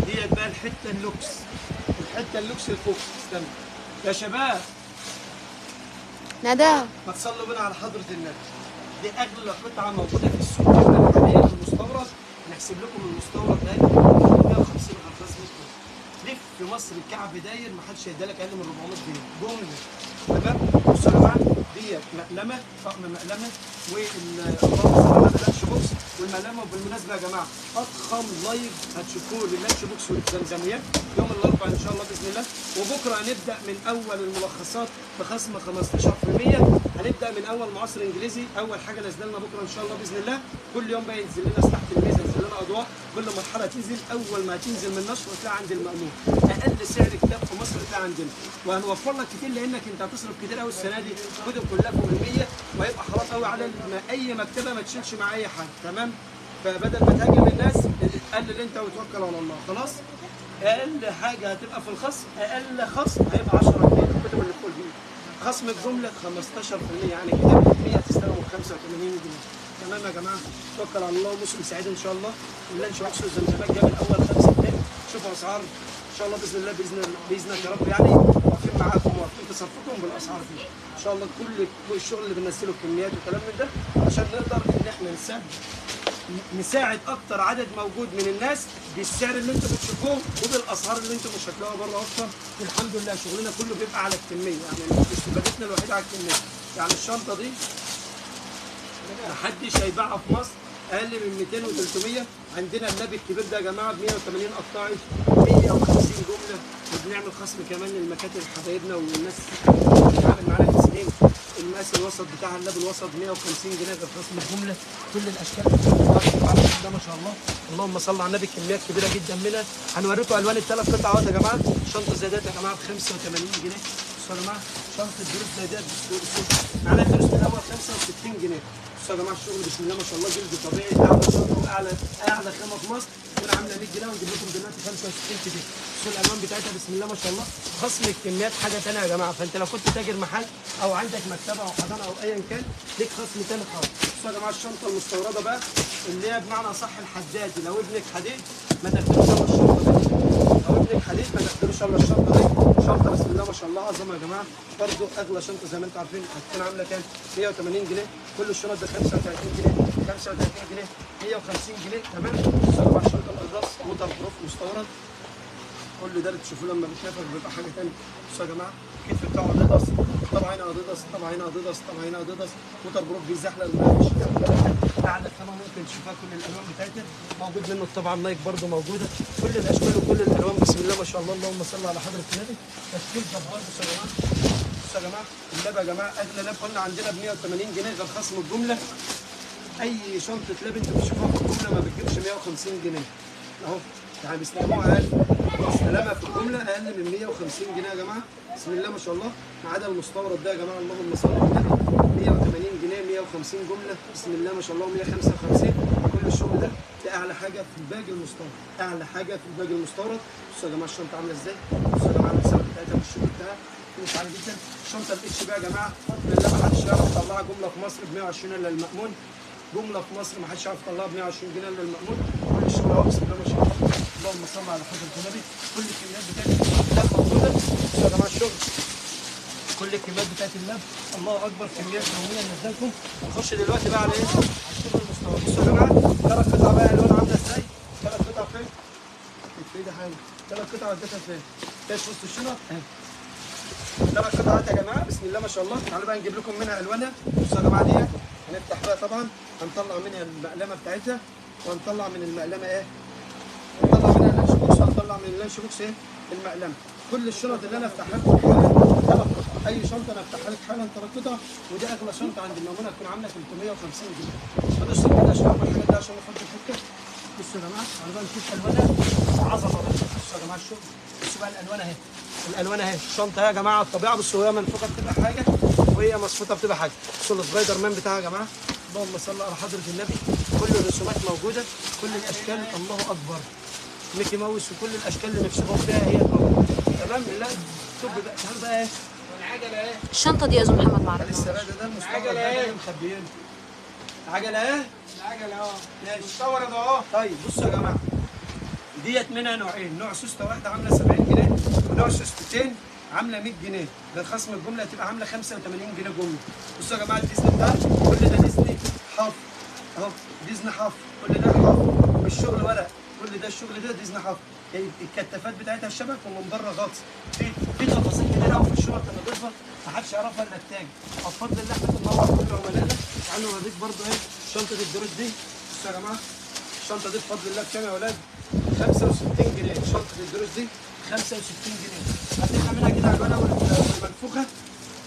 ديت بقى الحته اللوكس، الحته اللوكس الفوق. استنى يا شباب ندى ما تصلوا بنا على حضره النبي. دي اغلى قطعه موجوده في السوق حاليا المستورد. نحسب لكم المستورد ده 150 غير خصم الجمله. لف في مصر الكعب داير ما حدش هيديها لك اقل من 400 جنيه جمله. تمام. بصوا يا جماعه ديت مقلمه، طقم مقلمه واللانش بوكس والمقلمه. وبالمناسبه يا جماعه اضخم لايف هتشوفوه لللانش بوكس والزمزميات يوم الاربعاء ان شاء الله باذن الله. وبكره هنبدا من اول الملخصات بخصم 15%. هنبدا من اول معاصر انجليزي، اول حاجه نازله لنا بكره ان شاء الله باذن الله. كل يوم بقى ينزل لنا تحت الميزه، ينزل لنا اضواء. كل مرحله تنزل اول ما تنزل من النشر تلاقي عند المأمون اقل سعر كتاب في مصر تلاقي عندنا. وهنوفر لك كتير لانك انت هتصرف كتير قوي السنه دي. كتب كلها فوق ال 100 وهيبقى خلاص قوي على اي مكتبه ما تشيلش مع اي حد. تمام. فبدل ما تهاجم الناس قلل انت وتوكل على الله. خلاص اقل حاجه هتبقى في الخصم، اقل خصم هيبقى 10 جنيه الكتب اللي فوق دي. خصم الجمله 15%، يعني كتاب 100 هتستلموا ب 85 جنيه. تمام يا جماعه توكل على الله وموسم سعيد ان شاء الله. اللانش بوكس والزمزمات جاب الاول 5 جنيه. شوفوا اسعار ان شاء الله باذن الله باذنك يا رب يعني واقفين معاكم واقفين في صفكم بالاسعار دي ان شاء الله. كل الشغل اللي بننزله الكميات وكلام من ده عشان نقدر ان احنا نساعد اكتر عدد موجود من الناس بالسعر اللي انتم بتشوفوه وبالاسعار اللي انتم مش هتلاقوها بره اكتر. والحمد لله شغلنا كله بيبقى على الكميه، يعني استفادتنا الوحيده على الكميه. يعني الشنطه دي محدش هيبيعها في مصر اقل من 200 و300. عندنا النبي الكبير ده يا جماعه ب 180 قطاعي 150 جمله. وبنعمل خصم كمان للمكاتب حبايبنا والناس اللي بتتعامل معانا في سنين. المقاس الوسط بتاع اللاب الوسط 150 جنيه غير خصم الجمله. كل الاشكال ده ما شاء الله اللهم صل على النبي. كميات كبيره جدا منها. هنوريكم الوان الثلاث قطع اهوت يا جماعه. شنطه زي ديت يا جماعه ب 85 جنيه. بصوا يا جماعه شنطه دروس زي ديت معانا الدروس من الاول 65 جنيه. بصوا يا جماعه الشغل بسم الله ما شاء الله جلد طبيعي. اعلى شنطه واعلى خامه في مصر تكون عامله 100 جنيه ونجيب لكم دلوقتي 65 جنيه. بصوا الالوان بتاعتها بسم الله ما شاء الله. خصم الكميات حاجه ثانيه يا جماعه. فانت لو كنت تاجر محل او عندك مكتبه او حضانه او ايا كان ليك خصم ثاني خالص. بصوا يا جماعه الشنطه المستورده بقى اللي هي بمعنى صح الحدادي. لو ابنك حديد ما تاخدوش الا الشنطه دي. لو ابنك حديد ما تاخدوش الا الشنطه دي. شنطه بسم الله ما شاء الله عظمه يا جماعه. برضه اغلى شنطه زي ما انتم عارفين هتكون عامله كام؟ 180 جنيه. كل الشنط ب 35 جنيه 35 جنيه 150 جنيه. تمام. بصوا يا جماعه الشنطه القراص ووتر بروف مستورد. كل ده اللي تشوفوه لما بتنفخ بيبقى حاجه ثانيه. بصوا يا جماعه الكتف بتاعه اديداس، طبعا هنا اديداس، طبعا هنا اديداس، طبعا هنا اديداس، ووتر بروف بيزحلق المقاش. اعلى طبعا ممكن تشوفها كل الالوان بتاعتها موجود منه طبعا. نايك برده موجوده، كل الاشكال وكل الالوان بسم الله ما شاء الله اللهم صل على حضره النبي. تشكيل جبار. بصوا يا جماعه، بصوا يا جماعه اللاب يا جماعه اغلى لاب قلنا عندنا ب 180 جنيه غير خصم الجمله. اي شنطه لاب انتوا بتشوفوها في الجمله ما بتجيبش 150 جنيه اهو، يعني بيستلموها اقل، استلامها في الجمله اقل من 150 جنيه يا جماعه. بسم الله ما شاء الله. ما عدا المستورد ده يا جماعه اللهم صل على النبي 180 جنيه 150 جمله بسم الله ما شاء الله 155. كل الشغل ده اعلى حاجه في الباج المستورد، اعلى حاجه في الباج المستورد. بصوا يا جماعه الشنطه عامله ازاي، بصوا يا جماعه السعر بتاعتها والشغل بتاعها مش عالي جدا. الشنطه الاتش بي يا جماعه بفضل الله ما حدش يعرف يطلعها جمله في مصر ب 120 الا المأمون. جمله في مصر ما حدش يعرف يطلعها ب 120 جنيه الا المأمون. كل الشغل اهو بسم الله ما شاء الله اللهم صل على حضره النبي. كل الكميات بتاعت اللاب موجوده. بصوا يا جماعه الشغل، كل الكميات بتاعت اللاب الله اكبر كميات يوميا نزل لكم. نخش دلوقتي بقى على ايه؟ على الشغل المستورد. بصوا يا جماعه ثلاث قطع بقى الوان عامله ازاي؟ ثلاث قطع فين؟ في ايدي حاجه، ثلاث قطع اديتها فين؟ في وسط الشنط اهي. ثلاث قطعات يا جماعه بسم الله ما شاء الله. تعالوا بقى نجيب لكم منها الوانها. بصوا يا جماعه ديت هنفتح بقى طبعا، هنطلع منها المقلمه بتاعتها، وهنطلع من المقلمه ايه؟ هنطلع منها اللانش بوكس، هنطلع من اللانش بوكس ايه؟ المقلمه. كل الشنط اللي انا افتحها لكم حالا ثلاث قطع، اي شنطه انا افتحها لك حالا ثلاث قطع، ودي اغلى شنطه عند المامونه هتكون عامله 350 جنيه. هدوس كده عشان اول حاجه ده عشان نفضي الحته. بصوا يا جماعه تعالوا بقى نشوف الوانها عظمه بقى. بصوا يا جماعه الشغل، بصوا بقى الالوان اهي، الالوان اهي. الشنطه اهي يا جماعه على الطبيعه. بصوا وهي منفوخه بتبقى حاجه وهي مصفوطه بتبقى حاجه. بصوا السبايدر مان بتاعها يا جماعه اللهم صل على حضره النبي. كل الرسومات موجوده، كل الاشكال الله اكبر. ميكي ماوس وكل الاشكال اللي نفسكم فيها هي موجوده تمام. لا طب بقى تعالوا بقى ايه؟ والعجله ايه؟ الشنطه دي يا استاذ محمد معرفش. لسه بقى ده المستورد ده اللي مخبيينه. العجله ايه؟ العجله اهو ماشي مستورد اهو. طيب بصوا يا جماعه ديت منها نوعين، نوع سوسته واحده عامله 70 جنيه ونوع سوستتين عامله 100 جنيه. للخصم الجمله هتبقى عامله 85 جنيه جمله. بصوا يا جماعه الديزني بتاعها كل ده ديزني حف اهو، ديزني حف، كل ده حف مش شغل ورق، كل ده الشغل ده ديزني حف. الكتافات بتاعتها الشبك ومن بره غطس. في تفاصيل كتير قوي في الشنط اللي بتظهر ما حدش يعرفها الا التاجر. بفضل الله احنا بننور كل عملائنا. تعالوا اوريك برضه ايه شنطه الدروس دي. بصوا يا جماعه الشنطه دي بفضل الله بكام يا اولاد؟ 65 جنيه. شنطه الدروس دي 65 جنيه. هتلقى منها كده الوانها والمنفوخه.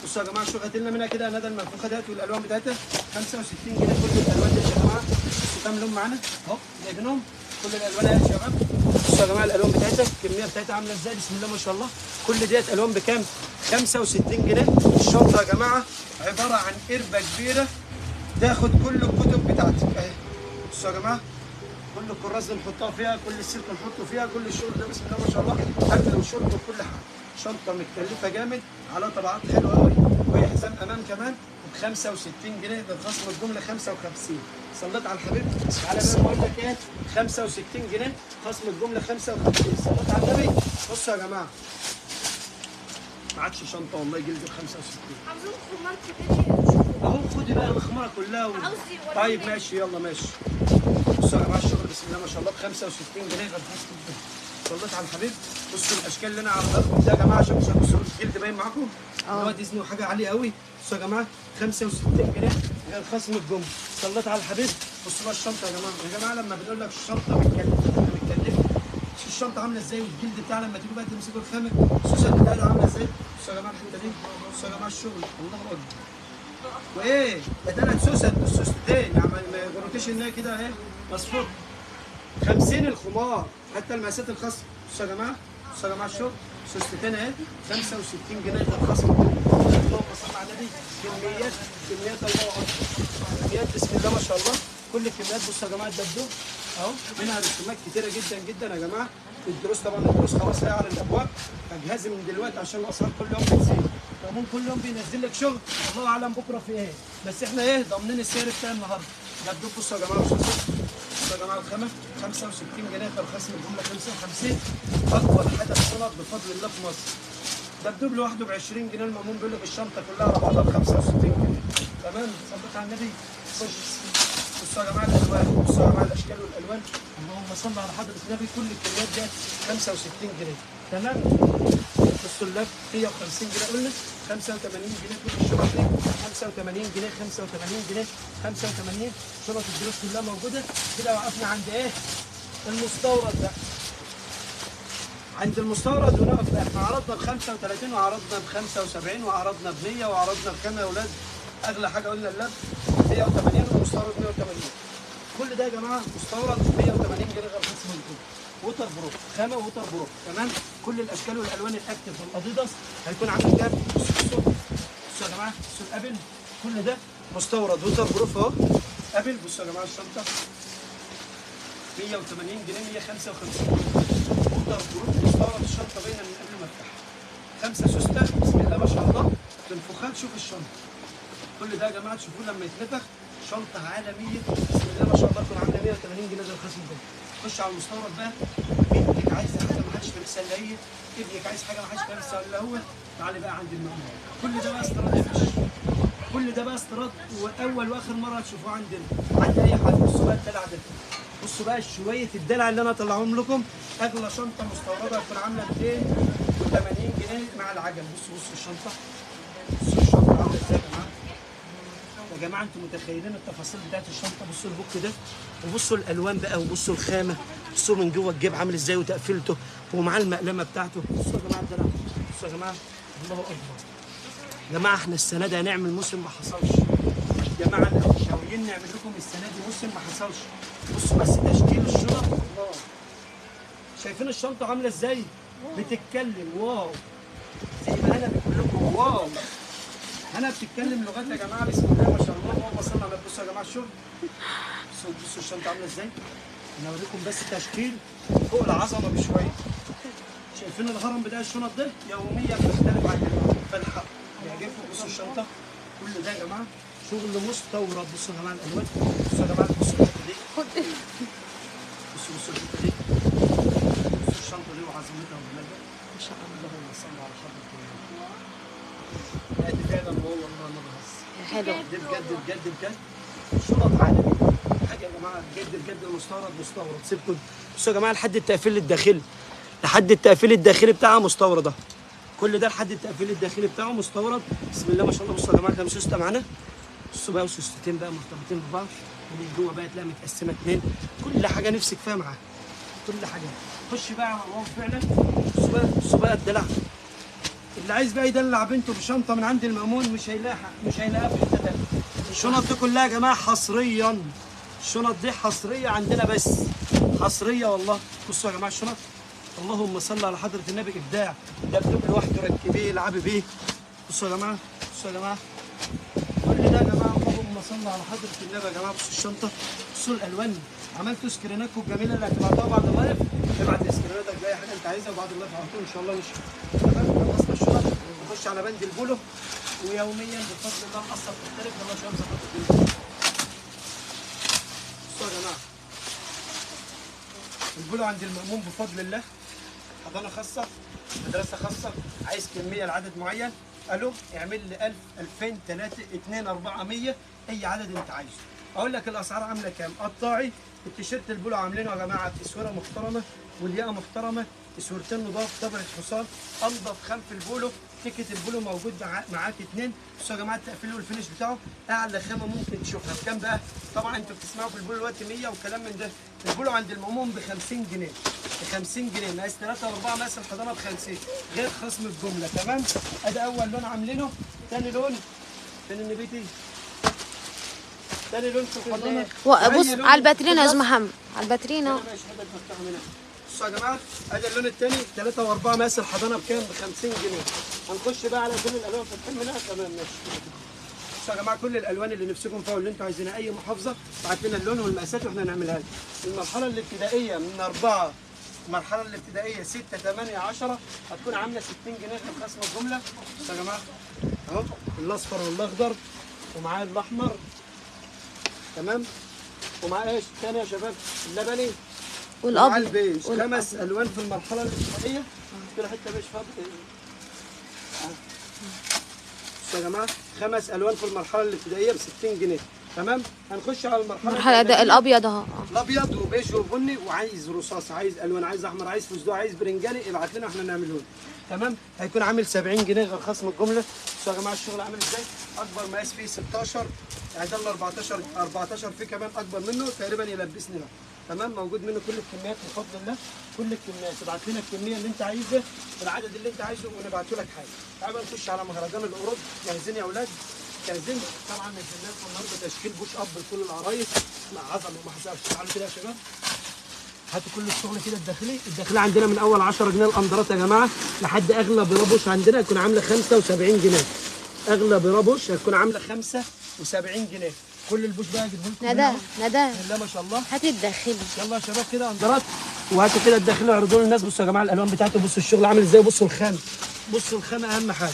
بصوا يا جماعه شو هات لنا منها كده الندى المنفوخه ديت والالوان بتاعتها 65 جنيه. كل الالوان دي يا جماعه بصوا كام لون معانا اهو جايبينهم كل الالوان اهي يا شباب. بصوا يا جماعه الالوان بتاعتها الكميه بتاعتها عامله ازاي بسم الله ما شاء الله. كل ديت الوان بكام؟ 65 جنيه. الشنطه يا جماعه عباره عن قربه كبيره تاخد كل الكتب بتاعتك اهي. بصوا يا جماعه كل الكراس اللي نحطها فيها، كل السلك نحطه فيها، كل الشغل ده بسم الله ما شاء الله اكل وشرب وكل حاجه. شنطه متكلفه جامد على طبعات حلوه قوي وهي حزام امام كمان ب 65 جنيه بخصم الجمله 55. صليت على الحبيب على بال ما اقول لك ايه 65 جنيه خصم الجمله 55. صليت على النبي. بصوا يا جماعه ما عادش شنطه والله جلد ب 65. عاوزين خمار كبير. اهو خدي بقى الخماره كلها طيب ماشي يلا ماشي. بصوا يا جماعه الشغل بسم الله ما شاء الله ب 65 جنيه غير خصم الجمله. صليت على الحبيب. بصوا الاشكال اللي انا عرضها لكم ده يا جماعه عشان بصوا الجلد باين معاكم اللي هو ديزني وحاجه عاليه قوي. بصوا يا جماعه 65 جنيه غير خصم الجمله. صليت على الحبيب. بصوا بقى الشنطه يا جماعه لما بنقول لك الشنطه متكلفه شوف الشنطه عامله ازاي والجلد بتاعها لما تيجوا بقى تمسكوا الخامه السوسه بتاعتها عامله ازاي. بصوا يا جماعه الحته دي. بصوا يا جماعه الشغل الله اكبر. وايه ده ثلاث سوست السوستين يعني ما يغرقوش ان هي كده اهي مصفوط 50 الخمار حتى المقاسات الخاصه. بصوا يا جماعه بصوا يا جماعه الشغل سوستتين اهي 65 جنيه غير خصم. اللهم صل على النبي. كميات الله اكبر كميات بسم الله ما شاء الله. كل الكميات بصوا يا جماعه الدبدوب اهو منها رسومات كتيره جدا جدا يا جماعه. الدروس طبعا الدروس خلاص هي على الابواب فجهزي من دلوقتي عشان الاسعار كل يوم بتزيد. طبعا كل يوم بينزل لك شغل الله اعلم بكره في ايه بس احنا ايه ضامنين السعر بتاع النهارده. دبدوب بصوا يا جماعه بصوا يا جماعه الخامه 65 جنيه غير خصم الجمله 55. اكبر حدث صنع بفضل الله في مصر. دبدوب لوحده ب 20 جنيه المامون بيقول لك الشنطه كلها على بعضها ب 65 جنيه. تمام صليت على النبي. بصوا يا جماعه الالوان بصوا يا جماعه الاشكال والالوان اللهم صل على حضرة النبي. كل الكميات دي 65 جنيه تمام. بصوا اللاب 150 جنيه قلنا 85 جنيه كل الشنط دي 85 جنيه 85 جنيه 85. شنط الدروس كلها موجوده. كده وقفنا عند ايه؟ المستورد بقى. عند المستورد ونقف بقى. احنا عرضنا ب 35 وعرضنا ب 75 وعرضنا ب 100 وعرضنا بكام يا اولاد؟ اغلى حاجه قلنا اللاب 180 والمستورد 180. كل ده يا جماعه مستورد 180 جنيه غير خصم الجمله. ووتر بروف خامه ووتر بروف تمام. كل الاشكال والالوان الاكتف والاديداس هيكون عامل كام؟ بصوا يا جماعه. بصوا الابل كل ده مستورد ووتر بروف اهو. ابل بصوا يا جماعه الشنطه 180 جنيه 155. ووتر بروف مستورد. الشنطه باينه من قبل ما افتحها. 5 سوسته بسم الله ما شاء الله. تنفخها تشوف الشنطه. كل ده يا جماعه تشوفوه لما يتنفخ. شنطه عالميه بسم الله ما شاء الله تكون عامله 180 جنيه زي الخصم ده. خش على المستورد بقى. بنتك عايزه حاجه ما حدش لابسها الا هي، ابنك عايز حاجه ما حدش لابسها الا هو، تعالي بقى عند المأمون. كل ده بقى استيراد يا باشا. كل ده بقى استيراد واول واخر مره هتشوفوه عندنا عند اي حد. بصوا بقى الدلع ده. بصوا بقى شويه الدلع اللي انا اطلعهم لكم. اغلى شنطه مستورده هتكون عامله 280 جنيه مع العجل. بصوا الشنطه. بصوا الشنطه عامله ازاي يا جماعه. يا جماعه انتوا متخيلين التفاصيل بتاعت الشنطه. بصوا البوك ده وبصوا الالوان بقى وبصوا الخامه. بصوا من جوه الجيب عامل ازاي وتقفيلته ومعاه المقلمه بتاعته. بصوا يا جماعه الدلع. بصوا يا جماعه الله اكبر. يا جماعه احنا السنه دي هنعمل موسم ما حصلش. يا جماعه ناويين نعمل لكم السنه دي موسم ما حصلش. بصوا بس تشكيل الشنط الله. شايفين الشنطه عامله ازاي؟ بتتكلم واو. زي ما انا بقول لكم واو. انا بتتكلم لغات يا جماعه بسم الله ما شاء الله. اللهم صل على. بصوا يا جماعه الشغل. بصوا الشنطه عامله ازاي. انا اوريكم بس تشكيل فوق العظمه بشويه. شايفين الهرم بتاع الشنط ده يوميا بيختلف عن فالحق بيعجبكم. بصوا الشنطه كل ده يا جماعه شغل مستورد. بصوا يا جماعه الالوان. بصوا يا جماعه بصوا الحته دي. بصوا الحته دي. بصوا الشنطه دي وعظمتها وجمالها ما شاء الله. اللهم صل على حضرة النبي. دي فعلا والله ما بهزر. حلو. دي بجد بجد بجد شنط عالميه. حاجه يا جماعه بجد بجد مستورد سيبكم. بصوا يا جماعه لحد التقفيل الداخلي. لحد التقفيل الداخلي بتاعها مستورده. كل ده لحد التقفيل الداخلي بتاعه مستورد. بسم الله ما شاء الله. بصوا يا جماعه كام سوسته معانا. بصوا بقى وسوستين بقى مرتبطين ببعض. ومن جوه بقى تلاقيها متقسمه 2. كل حاجه نفسك فيها معاها. كل حاجه. خش بقى على الله فعلا. بصوا بقى الدلع. اللي عايز بقى يدلع بنته بشنطه من عند المأمون مش هيلاقيها في حته تانيه. الشنط دي كلها يا جماعه حصريا. الشنط دي حصريه عندنا بس. حصريه والله. بصوا يا جماعه الشنط. اللهم صل على حضره النبي. ابداع. ده بدوب لوحده ركبيه العبي بيه. بصوا يا جماعه. بصوا يا جماعه. كل ده يا جماعه اللهم صل على حضره النبي يا جماعه. بصوا الشنطه. بصوا الالوان. عملتوا سكريناتكم الجميله اللي هتبعتوها بعد اللايف. ابعت سكريناتك باي حاجه انت عايزها وبعد اللايف على طول ان شاء الله مش تمام. خلصنا الشنط نخش على بند البولو. ويوميا بفضل الله القصه بتختلف. يلا شباب ظبطوا الدنيا. بصوا يا جماعه البولو عند المأمون بفضل الله. حضانه خاصه مدرسه خاصه. عايز كميه لعدد معين الو اعمل لي 1000 2000 3 2 400 اي عدد انت عايزه. اقول لك الاسعار عامله كام. قطاعي التيشيرت البولو عاملينه يا جماعه تسويره محترمه والياقه محترمه. تسويرتين نضاف. طبعه حصان. انضف خام في البولو. تيكت البولو موجود معاك 2. بصوا يا جماعه التقفيل والفينش بتاعه اعلى خامه ممكن تشوفها. بكام بقى؟ طبعا انتوا بتسمعوا في البولو دلوقتي 100 وكلام من ده. البولو عند المأمون ب 50 جنيه. ب 50 جنيه. مقاس 3 و4 مقاس الحضانه ب 50 غير خصم الجمله تمام. ادي اول لون عاملينه. ثاني لون فين النبيتي؟ ثاني لون في الحضانه. بص على الباترينا يا استاذ محمد. على الباترينا. بصوا يا جماعه ادي اللون الثاني 3 و4 مقاس الحضانه بكام؟ ب 50 جنيه. هنخش بقى على كل الالوان فاتحين منها تمام ماشي. بصوا يا جماعه كل الالوان اللي نفسكم فيها واللي انتوا عايزينها. اي محافظه ابعت لنا اللون والمقاسات واحنا نعملها لكم. المرحله الابتدائيه من 4 المرحله الابتدائيه 6 8 10 هتكون عامله 60 جنيه في خصم الجمله. بصوا يا جماعه اهو الاصفر والاخضر ومعاه الاحمر تمام. ومعاه ايش تاني يا شباب؟ اللبني ومعاه البيج. 5 الوان في المرحله الابتدائيه. كده حته بيج فاضي. بصوا يا جماعه 5 الوان في المرحله الابتدائيه ب 60 جنيه. تمام. هنخش على المرحله ده الابيض اهو. الابيض وبيج وبني، وعايز رصاص، عايز الوان، عايز احمر، عايز فستق، عايز برنجاني، ابعت لنا احنا نعمله لك. تمام. هيكون عامل 70 جنيه غير خصم الجمله. بصوا يا جماعه الشغل عامل ازاي. اكبر مقاس فيه 16، يعني ده ال 14 في كمان اكبر منه تقريبا يلبسني ده. تمام. موجود منه كل الكميات بفضل الله، كل الكميات. ابعت لنا الكميه اللي انت عايزها والعدد اللي انت عايزه ونبعته لك حاجه. تعالوا نخش على مهرجان القرود. جاهزين يا اولاد؟ جاهزين؟ طبعا نزلنا لكم النهارده تشكيل بوش اب لكل العرايس مع عظمه وما حسابش. تعالوا كده يا شباب، هاتوا كل الشغل كده الداخلي عندنا من اول 10 جنيه الاندرات يا جماعه لحد اغلى برابوش عندنا هتكون عامله 75 جنيه. اغلى برابوش هتكون عامله 75 جنيه. كل البوش بقى اجيبه لكم. ندى لا ما شاء الله. هات الداخلي. يلا يا شباب كده اندرات، وهاتوا كده الداخلي اعرضوا للناس. بصوا يا جماعه الالوان بتاعته، بصوا الشغل عامل ازاي، بصوا الخامه، بصوا الخامه اهم حاجه.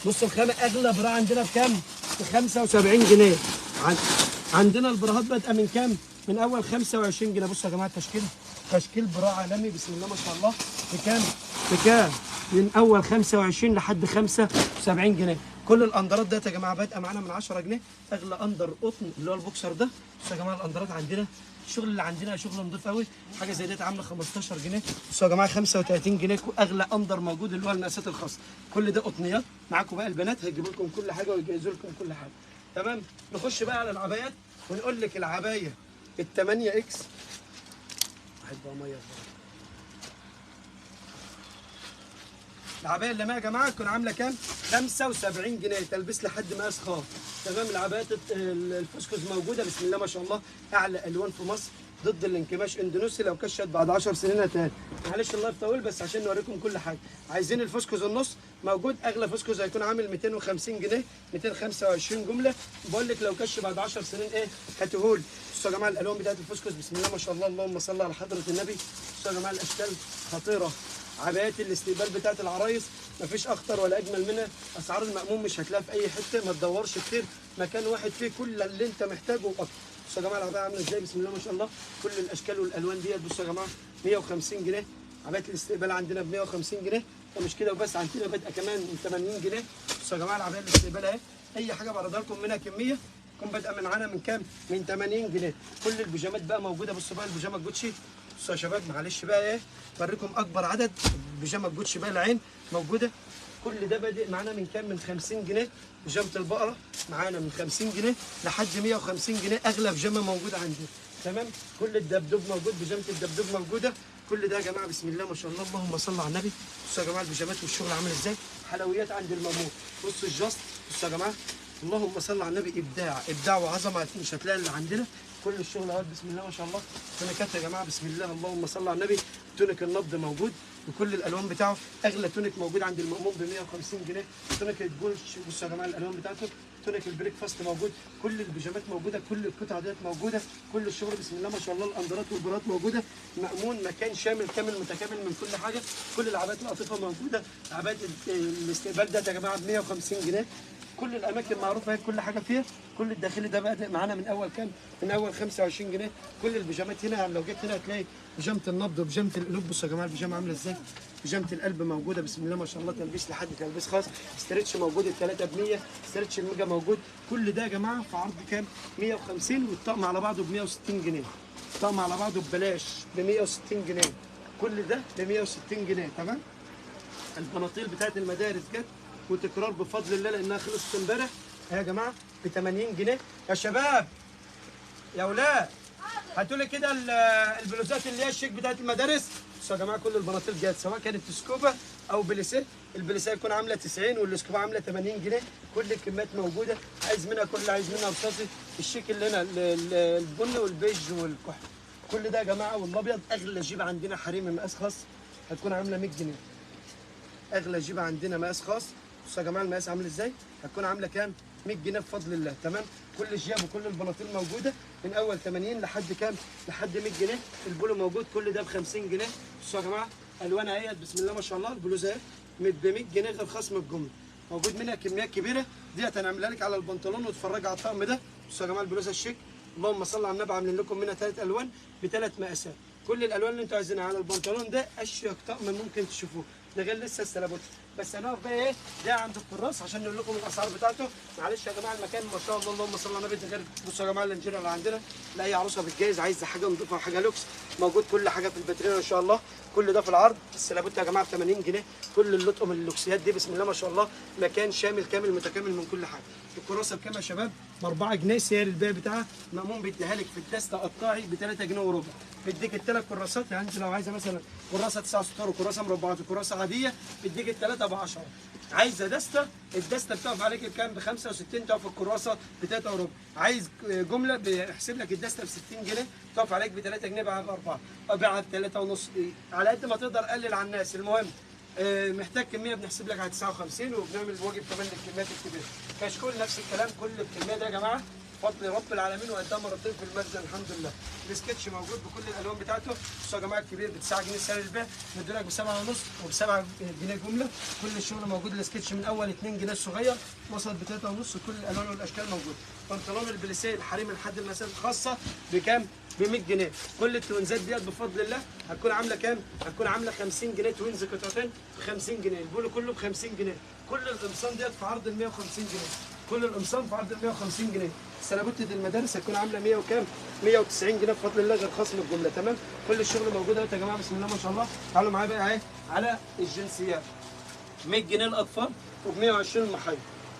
بصوا الخامه. اغلى براءه عندنا بكام؟ ب 75 جنيه. عندنا البراءات بادئه من كام؟ من اول 25 جنيه. بصوا يا جماعه تشكيل براءه عالمي بسم الله ما شاء الله. بكام؟ بكام؟ من اول 25 لحد 75 جنيه. كل الاندرات ده يا جماعه بادئه معانا من 10 جنيه. اغلى اندر قطن اللي هو البوكسر ده. بصوا يا جماعه الاندرات عندنا، الشغل اللي عندنا شغل نضيف قوي. حاجه زي ديت عامله 15 جنيه. بصوا يا جماعه 35 جنيه. اغلى اندر موجود اللي هو المقاسات الخاصه. كل ده قطنيات. معاكم بقى البنات هيجيبوا لكم كل حاجه ويجهزوا لكم كل حاجه. تمام. نخش بقى على العبايات ونقول لك العبايه ال 8 اكس. واحد بقى ميه. العبايه اللي معايا يا جماعه تكون عامله كام؟ 75 جنيه تلبس لحد مقاس خاص. تمام. العبايات الفسكوس موجوده بسم الله ما شاء الله. اعلى الوان في مصر ضد الانكماش اندونيسي. لو كشت بعد 10 سنين هتاني. معلش اللايف طويل بس عشان نوريكم كل حاجه. عايزين الفسكوس النص موجود. اغلى فسكوس هيكون عامل 250 جنيه 225 جمله. بقول لك لو كش بعد 10 سنين ايه هاتهولي. بصوا يا جماعه الالوان بتاعت الفسكوس بسم الله ما شاء الله. اللهم صل على حضره النبي. بصوا يا جماعه الاشكال خطيره. عبايات الاستقبال بتاعت العرايس مفيش اخطر ولا اجمل منها. اسعار المأمون مش هتلاقيها في اي حته. ما تدورش كتير، مكان واحد فيه كل اللي انت محتاجه واكتر. بصوا يا جماعه العبايه عامله ازاي بسم الله ما شاء الله. كل الاشكال والالوان ديت. بصوا يا جماعه 150 جنيه. عبايه الاستقبال عندنا ب 150 جنيه. ومش كده وبس، عندنا بادئه كمان من 80 جنيه. بصوا يا جماعه العبايه الاستقبال اهي. اي حاجه بعرضها لكم منها كميه تكون بادئه معانا من كام؟ من 80 جنيه. كل البيجامات بقى موجوده. بصوا بقى البيجامه الجوتشي. بصوا يا شباب معلش بقى ايه بوريكم اكبر عدد. بيجامه الجوتشي بقى العين موجوده. كل ده بادئ معانا من كام؟ من 50 جنيه. بيجامه البقره معانا من 50 جنيه لحد 150 جنيه. اغلى بيجامه موجوده عندنا. تمام. كل الدبدوب موجود. بيجامه الدبدوب موجوده. كل ده يا جماعه بسم الله ما شاء الله. اللهم صل على النبي. بصوا يا جماعه البيجامات والشغل عامل ازاي. حلويات عند المامون. بصوا الجاست. بصوا يا جماعه اللهم صل على النبي. ابداع وعظمه مش هتلاقي اللي عندنا. كل الشغل اهو بسم الله ما شاء الله. تونيكات يا جماعه بسم الله اللهم صل على النبي. تونيك النبض موجود بكل الالوان بتاعه. اغلى تونيك موجود عند المأمون ب 150 جنيه. تونيك الجولش. بصوا يا جماعه الالوان بتاعته. تونيك البريك فاست موجود. كل البيجامات موجوده. كل القطع ديت موجوده. كل الشغل بسم الله ما شاء الله. الاندرات والبرات موجوده. مأمون مكان شامل كامل متكامل من كل حاجه. كل العبايات القطيفه موجوده. عبايات الاستقبال ده يا جماعه ب 150 جنيه. كل الاماكن معروفه هي كل حاجه فيها. كل الداخلي ده بادئ معانا من اول كام؟ من اول 25 جنيه. كل البيجامات هنا يعني لو جيت هنا هتلاقي بيجامه النبض وبيجامه القلوب. بصوا يا جماعه البيجامه عامله ازاي. بيجامه القلب موجوده بسم الله ما شاء الله. تلبيس لحد تلبيس خاص. استرتش موجود الثلاثه ب 100. استرتش الميجا موجود. كل ده يا جماعه في عرض كام؟ 150. والطقم على بعضه ب 160 جنيه. الطقم على بعضه ببلاش ب 160 جنيه. كل ده ب 160 جنيه. تمام. البناطيل بتاعت المدارس جت وتكرار بفضل الله لانها خلصت امبارح يا جماعه ب 80 جنيه. يا شباب يا اولاد هاتوا لي كده البلوزات اللي هي الشيك بتاعت المدارس. بصوا يا جماعه كل البناطيل جت سواء كانت سكوبا او بليسيه. البليسيه يكون عامله 90 والسكوبا عامله 80 جنيه. كل الكميات موجوده. عايز منها كل عايز منها رصاصي. الشيك اللي هنا البني والبيج والكحل. كل ده يا جماعه والابيض. اغلى جيب عندنا حريمي مقاس خاص هتكون عامله 100 جنيه. اغلى جيبه عندنا مقاس خاص. بصوا يا جماعه المقاس عامل ازاي. هتكون عامله كام؟ 100 جنيه بفضل الله. تمام. كل الجياب وكل البناطيل موجوده من اول 80 لحد كام؟ لحد 100 جنيه. البولو موجود كل ده ب 50 جنيه. بصوا يا جماعه الوانها اهيت بسم الله ما شاء الله. البلوزه اهي ب 100 جنيه غير خصم الجمله. موجود منها كميات كبيره. ديت هنعملها لك على البنطلون وتتفرج على الطقم ده. بصوا يا جماعه البلوزه الشيك اللهم صل على النبي. عاملين لكم منها 3 الوان ب3 مقاسات. كل الالوان اللي انتوا عايزينها على البنطلون ده اشيك طقم ممكن تشوفوه، ده غير لسه السلابوت. بس هنقف بقى ايه ده عند الكراس عشان نقول لكم الاسعار بتاعته. معلش يا جماعه المكان ما شاء الله اللهم صل على النبي، ده غير بصوا يا جماعه الانجيل اللي عندنا لاي عروسه بتجهز عايزه حاجه نضيفه وحاجه لوكس، موجود كل حاجه في الباترينا ان شاء الله. كل ده في العرض. السلابوت يا جماعه ب 80 جنيه، كل اللطقم اللوكسيات دي بسم الله ما شاء الله، مكان شامل كامل متكامل من كل حاجه. الكراسه بكام يا شباب؟ ب 4 جنيه سعر البيع بتاعها، مأمون بيديها لك في الدستة قطاعي ب 3 جنيه وربع. بيديك الثلاث كراسات، يعني انت لو عايزه مثلا كراسه 9 سطور وكراسه مربعات وكراسه عاديه بيديك الثلاثه ب 10. عايزه دستة، الدستة بتقف عليك بكام؟ ب 65 تقف الكراسه ب 3 وربع. عايز جمله بيحسب لك الدستة ب 60 جنيه تقف عليك ب 3 جنيه ب 4 ابيعها ب 3 ونص. على قد ما تقدر قلل على الناس. المهم محتاج كميه بنحسب لك على 59 وبنعمل واجب كمان للكميات الكبيره. كشكول نفس الكلام، كل الكميه ده يا جماعه بفضل رب العالمين وقدام مرتين في المخزن الحمد لله. السكتش موجود بكل الالوان بتاعته. بصوا يا جماعه الكبير ب 9 جنيه سعر البيع، نديلك ب 7 ونص وب 7 جنيه جمله. كل الشغل موجود. السكتش من اول 2 جنيه الصغير وصل ب 3 ونص، وكل الالوان والاشكال موجود. بنطلون البليسيه الحريم لحد المسافه الخاصه بكام؟ ب 100 جنيه. كل التوينزات ديت بفضل الله هتكون عامله كام؟ هتكون عامله 50 جنيه توينز قطعتين ب 50 جنيه، البولو كله ب 50 جنيه. كل القمصان ديت في عرض ال 150 جنيه. كل القمصان في عرض ال 150 جنيه. سلابوتة المدارس هتكون عامله 100 وكام؟ 190 جنيه بفضل الله غير خصم الجمله. تمام؟ كل الشغل موجود اهو يا جماعه بسم الله ما شاء الله. تعالوا معايا بقى اهي على الجنسيات. 100 جنيه الاطفال وب 120 المحايد.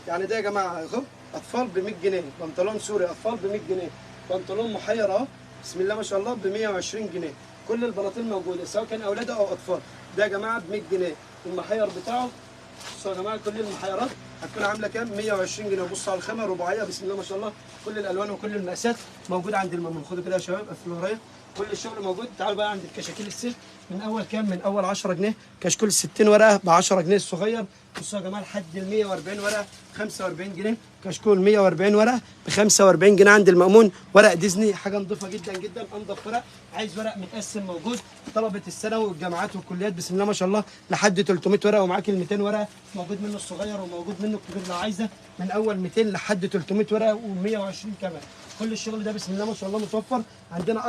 يعني ده يا جماعه اهو اطفال ب 100 جنيه، بنطلون سوري اطفال ب 100 جنيه، بنطلون محير اهو بسم الله ما شاء الله ب 120 جنيه. كل البناطيل موجوده سواء كان اولاد او اطفال. ده يا جماعه ب 100 جنيه. المحير بتاعه بصوا يا جماعه كل المحيرات هتكون عامله كام؟ 120 جنيه. بصوا على الخامه رباعيه بسم الله ما شاء الله. كل الالوان وكل المقاسات موجوده عند المأمون. خدوا كده يا شباب قفلوا ورايا. كل الشغل موجود. تعالوا بقى عند الكشاكيل السلك من اول كام؟ من اول 10 جنيه. كشكول 60 ورقه ب 10 جنيه الصغير. بصوا يا جماعه لحد ال 140 ورقه ب 45 جنيه. كشكول 140 ورقه ب 45 جنيه عند المأمون. ورق ديزني حاجه نظيفه جدا جدا، انضف ورق. عايز ورق متقسم موجود. طلبه الثانوي والجامعات والكليات بسم الله ما شاء الله لحد 300 ورقه ومعاك ال 200 ورقه. موجود منه الصغير وموجود منه الكبير لو عايزه من اول 200 لحد 300 ورقه و120 كمان. كل الشغل ده بسم الله ما شاء الله متوفر عندنا.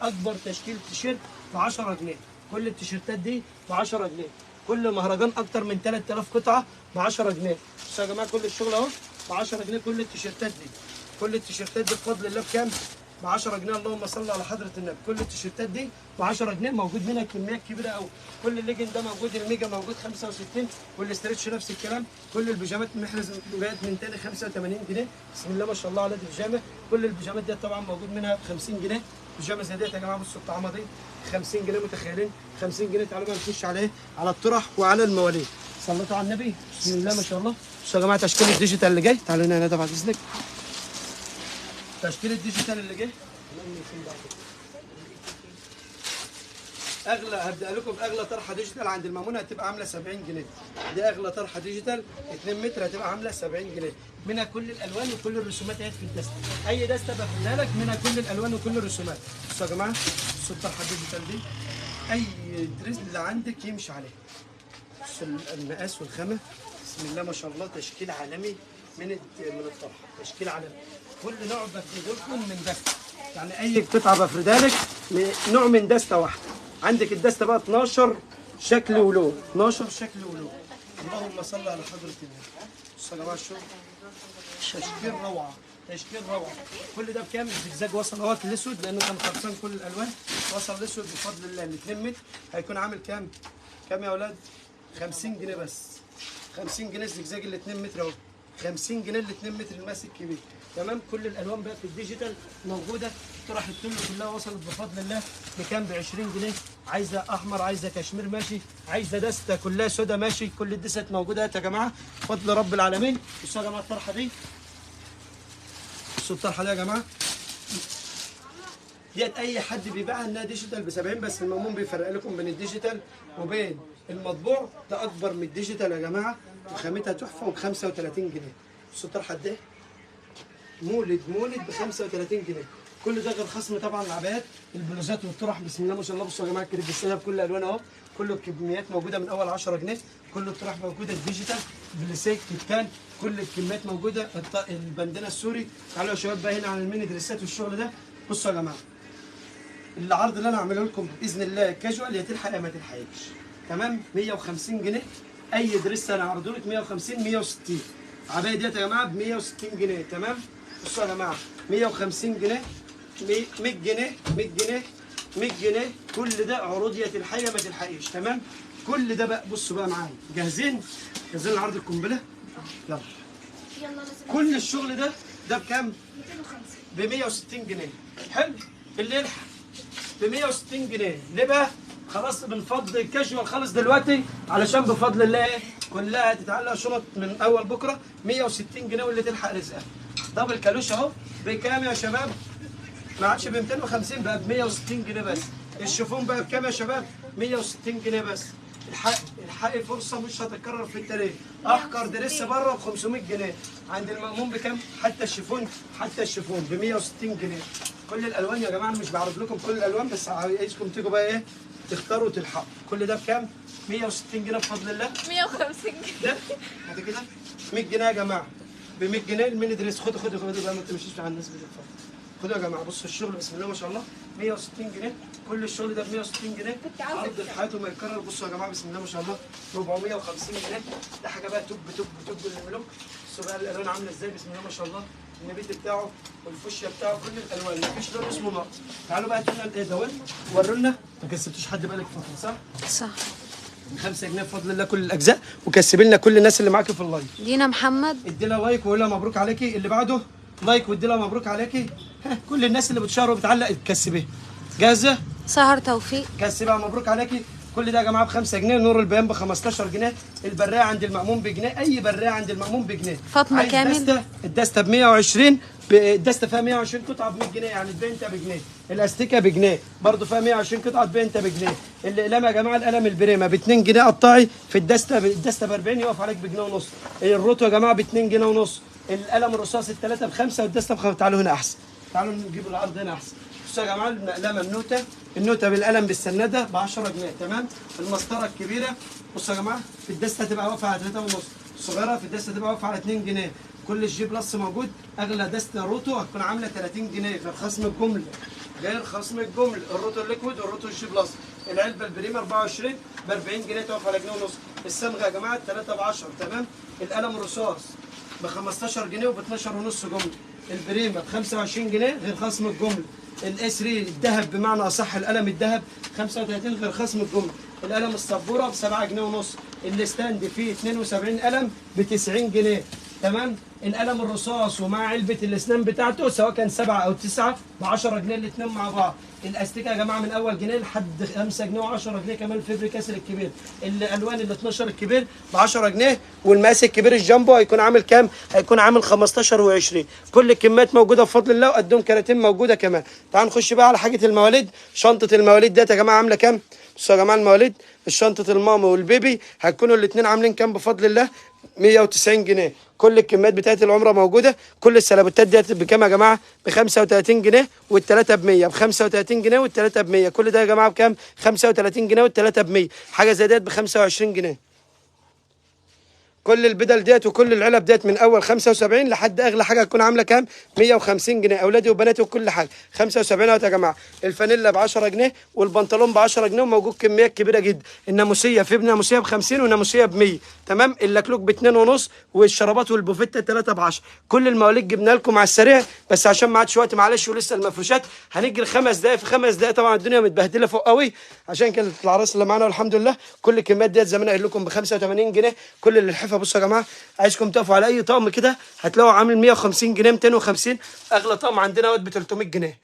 اكبر تشكيل تيشيرت ب 10 جنيه. كل التيشيرتات دي ب 10 جنيه. كل مهرجان اكتر من 3000 قطعه ب 10 جنيه. بصوا يا جماعه كل الشغل اهو ب 10 جنيه. كل التيشيرتات دي بفضل الله بكام؟ ب 10 جنيه. اللهم صل على حضره النبي. كل التيشيرتات دي ب 10 جنيه. موجود منها كميات كبيره قوي. كل الليجن ده موجود، الميجا موجود 65، والاسترتش نفس الكلام. كل البيجامات محرز بقت من تاني 85 جنيه. بسم الله ما شاء الله على البيجامه. كل البيجامات دي طبعا موجود منها ب 50 جنيه. بيجامه زي ديت يا جماعه بصوا الطعمه دي 50 جنيه. متخيلين 50 جنيه؟ تعالوا بقى نخش على ايه؟ على الطرح وعلى المواليد. صليتوا على النبي بسم الله ما شاء الله. بصوا يا جماعه تشكيل الديجيتال اللي جاي. تعالوا هنا ده بعد اذنك. تشكيل الديجيتال اللي جاي اغلى. هبدا لكم باغلى طرحه ديجيتال عند المأمون هتبقى عامله 70 جنيه. دي اغلى طرحه ديجيتال 2 متر هتبقى عامله 70 جنيه. منها كل الالوان وكل الرسومات اهي في الدسته. اي دسته بقولها لك منها كل الالوان وكل الرسومات. بصوا يا جماعه بصوا الطرحه الديجيتال دي اي دريس اللي عندك يمشي عليه. بصوا المقاس والخامه بسم الله ما شاء الله. تشكيل عالمي من الطرحه. تشكيل عالمي. كل نوع بفرده لكم من دسته. يعني اي قطعه بفردها لك نوع من دسته واحده. عندك الدسته بقى 12 شكل ولون. 12 شكل ولون. اللهم صل على حضره النبي. بصوا يا جماعه الشغل تشكيل روعه. تشكيل روعه. كل ده بكام؟ الزجاج وصل اهوت الاسود لانه كان خلصان كل الالوان. وصل الاسود بفضل الله ال 2 متر هيكون عامل كام؟ كام يا اولاد؟ 50 جنيه بس. 50 جنيه الزجاج ال 2 متر اهو. 50 جنيه ال 2 متر الماسك كبير. تمام. كل الالوان بقى في الديجيتال موجوده. طرح التل كلها وصلت بفضل الله بكام؟ ب 20 جنيه. عايزه احمر، عايزه كشمير ماشي، عايزه دسته كلها سودا ماشي. كل الدست موجوده يا جماعه بفضل رب العالمين. بصوا يا جماعه الطرحه دي. بصوا الطرحه دي يا جماعه ديت اي حد بيبيعها انها ديجيتال ب 70 بس المأمون بيفرق لكم بين الديجيتال وبين المطبوع. ده اكبر من الديجيتال يا جماعه وخامتها تحفه وب 35 جنيه. بصوا الطرحه دي مولد ب 35 جنيه. كل ده غير خصم طبعا العبايات البلوزات والطرح بسم الله ما شاء الله. بصوا يا جماعه الكريبسيه بكل الوان اهو. كل الكميات موجوده من اول 10 جنيه. كل الطرح موجوده الديجيتال بليسيك كتان. كل الكميات موجوده. البندانه السوري. تعالوا يا شباب بقى هنا على الميني دريسات والشغل ده. بصوا يا جماعه العرض اللي انا هعمله لكم باذن الله كاجوال، يا تلحق يا ما تلحقش. تمام؟ 150 جنيه اي دريس انا هعرضه لك 150 160. العبايه ديت يا جماعه ب 160 جنيه. تمام؟ بصوا يا جماعه 150 جنيه 100 جنيه 100 جنيه 100 جنيه، كل ده عروض يا تلحقي ما تلحقيش. تمام؟ كل ده بقى بصوا بقى معايا، جاهزين؟ جاهزين لعرض القنبله؟ يلا. يلا لازم كل الشغل ده بكام؟ 250. ب 160 جنيه. حلو؟ اللي يلحق ب 160 جنيه. ليه بقى؟ خلاص بنفضل الكاجوال خالص دلوقتي، علشان بفضل الله ايه؟ كلها هتتعلق شنط من اول بكره 160 جنيه، واللي تلحق رزقها. دبل كالوش اهو بكام يا شباب؟ ما عادش ب 250 بقى ب 160 جنيه بس. الشيفون بقى بكام يا شباب؟ 160 جنيه بس. الحقي فرصه مش هتتكرر في التاريخ. احقر دريس بره ب 500 جنيه، عند المأمون بكام؟ حتى الشيفون ب 160 جنيه. كل الالوان يا جماعه، انا مش بعرض لكم كل الالوان، بس عايزكم تيجوا بقى ايه؟ تختاروا وتلحقوا. كل ده بكام؟ 160 جنيه بفضل الله. 150 جنيه. ده بعد كده 100 جنيه يا جماعه. ب 100 جنيه الميني دريس. خدوا بقى، ما تمشيش مع الناس بتتفرج. خدوا يا جماعه، بصوا الشغل بسم الله ما شاء الله 160 جنيه. كل الشغل ده ب 160 جنيه. عرض في حياته ما يتكرر. بصوا يا جماعه بسم الله ما شاء الله 450 جنيه. ده حاجه بقى توب للملوك. بصوا بقى الالوان عامله ازاي بسم الله ما شاء الله. النبيت بتاعه والفوشيا بتاعه كل الالوان، مفيش لون اسمه ناقص. تعالوا بقى تاني ايه دوت ورونا. ما كسبتوش حد بالك فتره صح؟ صح. 5 جنيه بفضل الله كل الاجزاء، وكسب لنا كل الناس اللي معاكي في اللايف. دينا محمد ادي لها لايك وقول لها مبروك عليكي. اللي بعده لايك وادي لها مبروك عليكي. ها كل الناس اللي بتشهر وبتعلق تكسبيها. جاهزه؟ سهر توفيق كسبها مبروك عليكي. كل ده يا جماعه ب 5 جنيه. نور البيان ب 15 جنيه. البرايه عند المأمون بجنيه. اي برايه عند المأمون بجنيه. فاطمة عايز كامل. الدستة ب 120. الدستة فيها 120 قطعه ب 100 جنيه، يعني تبيع انت بجنيه. الاستيكه بجنيه برضه فيها 120 قطعه تبيع انت بجنيه. الاقلام يا جماعه، القلم البريمه ب 2 جنيه قطاعي في الدستة ب 40 يقف عليك بجنيه ونص. الروتو يا جماعه ب 2 جنيه ونص. القلم الرصاص الثلاثه ب5 والدستة ب5. تعالوا هنا احسن، تعالوا نجيب العرض هنا احسن. بصوا يا جماعه المقلمه النوته بالقلم بالسناده ب 10 جنيه. تمام؟ المسطره الكبيره بصوا يا جماعه في الدستة تبقى واقفه على 3 ونص. الصغيره في الدستة تبقى واقفه على 2 جنيه. كل الجي بلس موجود. اغلى دستة روتو هتكون عامله 30 جنيه غير خصم الجمله. الروتو الليكويد والروتو الجي بلس. العلبه البريمه 24 ب 40 جنيه تقف على جنيه ونص. الصمغه يا جماعه 3 ب 10. تمام؟ القلم الرصاص ب 15 جنيه وب 12 ونص جمله. البريمه ب 25 جنيه غير خصم الجمله. الاس 3 الذهب بمعنى اصح، القلم الذهب 35 غير خصم الجمله. القلم السبوره ب 7 جنيه ونص. الستاند فيه 72 قلم ب 90 جنيه. تمام؟ القلم الرصاص ومع علبه الاسنان بتاعته سواء كان 7 أو 9 ب 10 جنيه الاثنين مع بعض. الاستيكه يا جماعه من اول جنيه لحد 5 جنيه و10 جنيه كمان. الفبر كاسر الكبير الالوان ال 12 الكبير ب 10 جنيه. والمقاس الكبير الجامبو هيكون عامل كام؟ هيكون عامل 15 و20. كل الكميات موجوده بفضل الله، وقدهم كراتين موجوده كمان. تعالوا نخش بقى على حاجه المواليد. شنطه المواليد ديت يا جماعه عامله كام؟ بصوا يا جماعه المواليد، الشنطه الماما والبيبي هيكونوا الاثنين عاملين كام بفضل الله؟ 190 جنيه. كل الكميات بتاعت العمره موجوده. كل السلابوتات ديت بكام يا جماعه؟ ب 35 جنيه والثلاثه ب 100. ب 35 جنيه والثلاثه ب 100. كل ده يا جماعه بكام؟ 35 جنيه والثلاثه ب 100. حاجه زي ديت ب 25 جنيه. كل البدل ديت وكل العلب ديت من اول 75 لحد اغلى حاجه هتكون عامله كام؟ 150 جنيه. اولادي وبناتي وكل حاجه 75 اهوت يا جماعه. الفانيلا ب 10 جنيه والبنطلون ب 10 جنيه، وموجود كميات كبيره جدا. الناموسيه في ناموسيه ب 50 وناموسيه ب 100. تمام؟ اللكلوك ب 2 ونص، والشرابات والبوفيتا 3 ب 10. كل المواليد جبنا لكم على السريع، بس عشان ما عادش وقت معلش، ولسه المفروشات هنجري 5 دقائق في 5 دقائق. طبعا الدنيا متبهدله فوق قوي، عشان كده العراس اللي معانا والحمد لله. كل الكميات ديت زي ما انا قايل لكم ب 85 جنيه. كل اللحفه بصوا يا جماعه، عايزكم تقفوا على اي طقم كده هتلاقوا عامل 150 جنيه 250. اغلى طقم عندنا وقت ب 300 جنيه.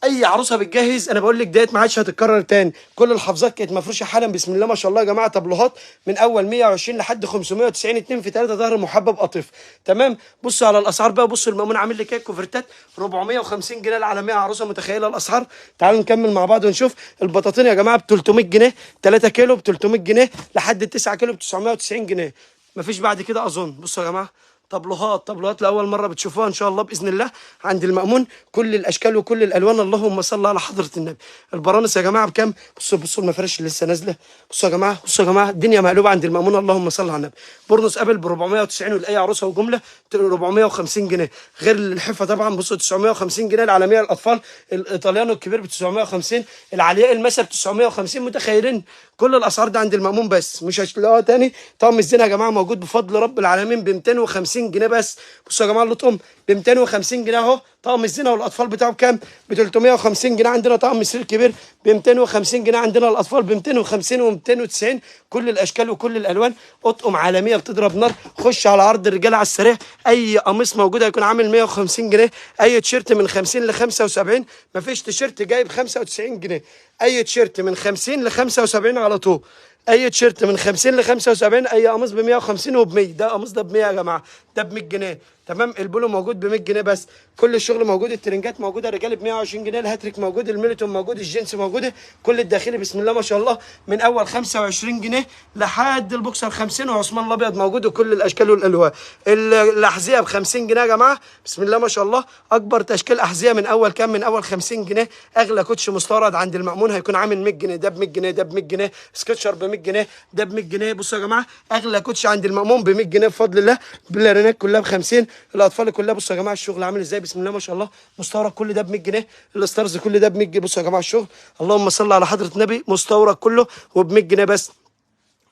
اي عروسه بتجهز انا بقول لك ديت ما عادش هتتكرر تاني. كل الحافظات كانت مفروشه حالا بسم الله ما شاء الله يا جماعه. طبلوهات من اول 120 لحد 590. 2 في 3 ظهر محبب قطيف. تمام؟ بصوا على الاسعار بقى. بصوا المأمون عامل لي كده كوفرتات 450 جنيه العالميه. عروسه متخيله الاسعار؟ تعالوا نكمل مع بعض ونشوف. البطاطين يا جماعه ب 300 جنيه. 3 كيلو ب 300 جنيه لحد 9 كيلو ب 990 جنيه. مفيش بعد كده اظن. بصوا يا جماعه طبلوهات لاول مره بتشوفوها ان شاء الله باذن الله عند المأمون، كل الاشكال وكل الالوان. اللهم صل على حضره النبي. البرانس يا جماعه بكام؟ بصوا المفارش اللي لسه نازله. بصوا يا جماعه الدنيا مقلوبه عند المأمون. اللهم صل على النبي. برنس قبل ب 490 والاي عروسه وجمله 450 جنيه، غير الحفه طبعا. بصوا 950 جنيه العالميه الاطفال، الايطاليانو الكبير ب 950، العلياء المسا ب 950. متخيلين كل الاسعار ده عند المأمون بس مش هتلاقوها تاني. طقم الزينه يا جماعه موجود بفضل رب العالمين ب 250 جنيه بس. بصوا يا جماعه اللطقم ب 250 جنيه اهو. طقم الزينه والاطفال بتاعه بكام؟ ب 350 جنيه. عندنا طقم السرير كبير ب 250 جنيه، عندنا الاطفال ب 250 و 290، كل الاشكال وكل الالوان. اطقم عالميه بتضرب نار. خش على عرض الرجاله على السريع، اي قميص موجود هيكون عامل 150 جنيه، اي تيشيرت من 50 ل 75، مفيش تيشيرت جايب 95 جنيه، اي تيشيرت من 50 ل 75 على طول، اي تيشيرت من 50 ل 75، اي قميص ب 150 وب 100. ده قميص ده ب 100 يا جماعه، ده ب 100 جنيه تمام. البولو موجود ب 100 جنيه بس. كل الشغل موجود. الترنجات موجوده الرجالي ب 120 جنيه، الهاتريك موجود، الميلتون موجود، الجينز موجوده، كل الداخلي بسم الله ما شاء الله من اول 25 جنيه لحد البوكسر 50، وعثمان الابيض موجود، وكل الاشكال والالوان. الاحذيه ب 50 جنيه يا جماعه بسم الله ما شاء الله. اكبر تشكيل احذيه من اول كام؟ من اول 50 جنيه. اغلى كوتش مستورد عند المأمون هيكون عامل 100 جنيه، ده ب 100 جنيه، ده ب 100 جنيه، سكتشر ب 100 جنيه، ده ب 100 جنيه. بصوا يا جماعه اغلى كوتش عند المأمون ب 100 جنيه بفضل الله. باللارينات كلها ب 50، الاطفال كلها. بصوا يا جماعه الشغل عامل ازاي بسم الله ما شاء الله. مستورد كل ده ب 100 جنيه، الستارز كل ده ب 100 جنيه. بصوا يا جماعه الشغل اللهم صل على حضره النبي. مستورد كله وب 100 جنيه بس.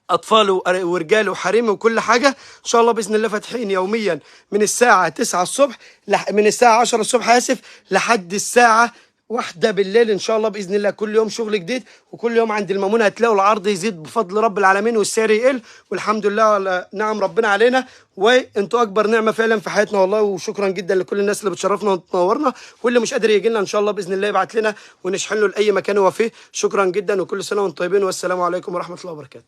اطفال ورجال وحريم وكل حاجه ان شاء الله باذن الله. فاتحين يوميا من الساعه 9 الصبح من الساعه 10 الصبح لحد الساعه 1 بالليل ان شاء الله باذن الله. كل يوم شغل جديد، وكل يوم عند المأمون هتلاقوا العرض يزيد بفضل رب العالمين والسعر يقل، والحمد لله على نعم ربنا علينا. وانتوا اكبر نعمه فعلا في حياتنا والله. وشكرا جدا لكل الناس اللي بتشرفنا وتنورنا، واللي مش قادر يجي لنا ان شاء الله باذن الله يبعت لنا ونشحن له لاي مكان هو فيه. شكرا جدا وكل سنه وانتم طيبين، والسلام عليكم ورحمه الله وبركاته.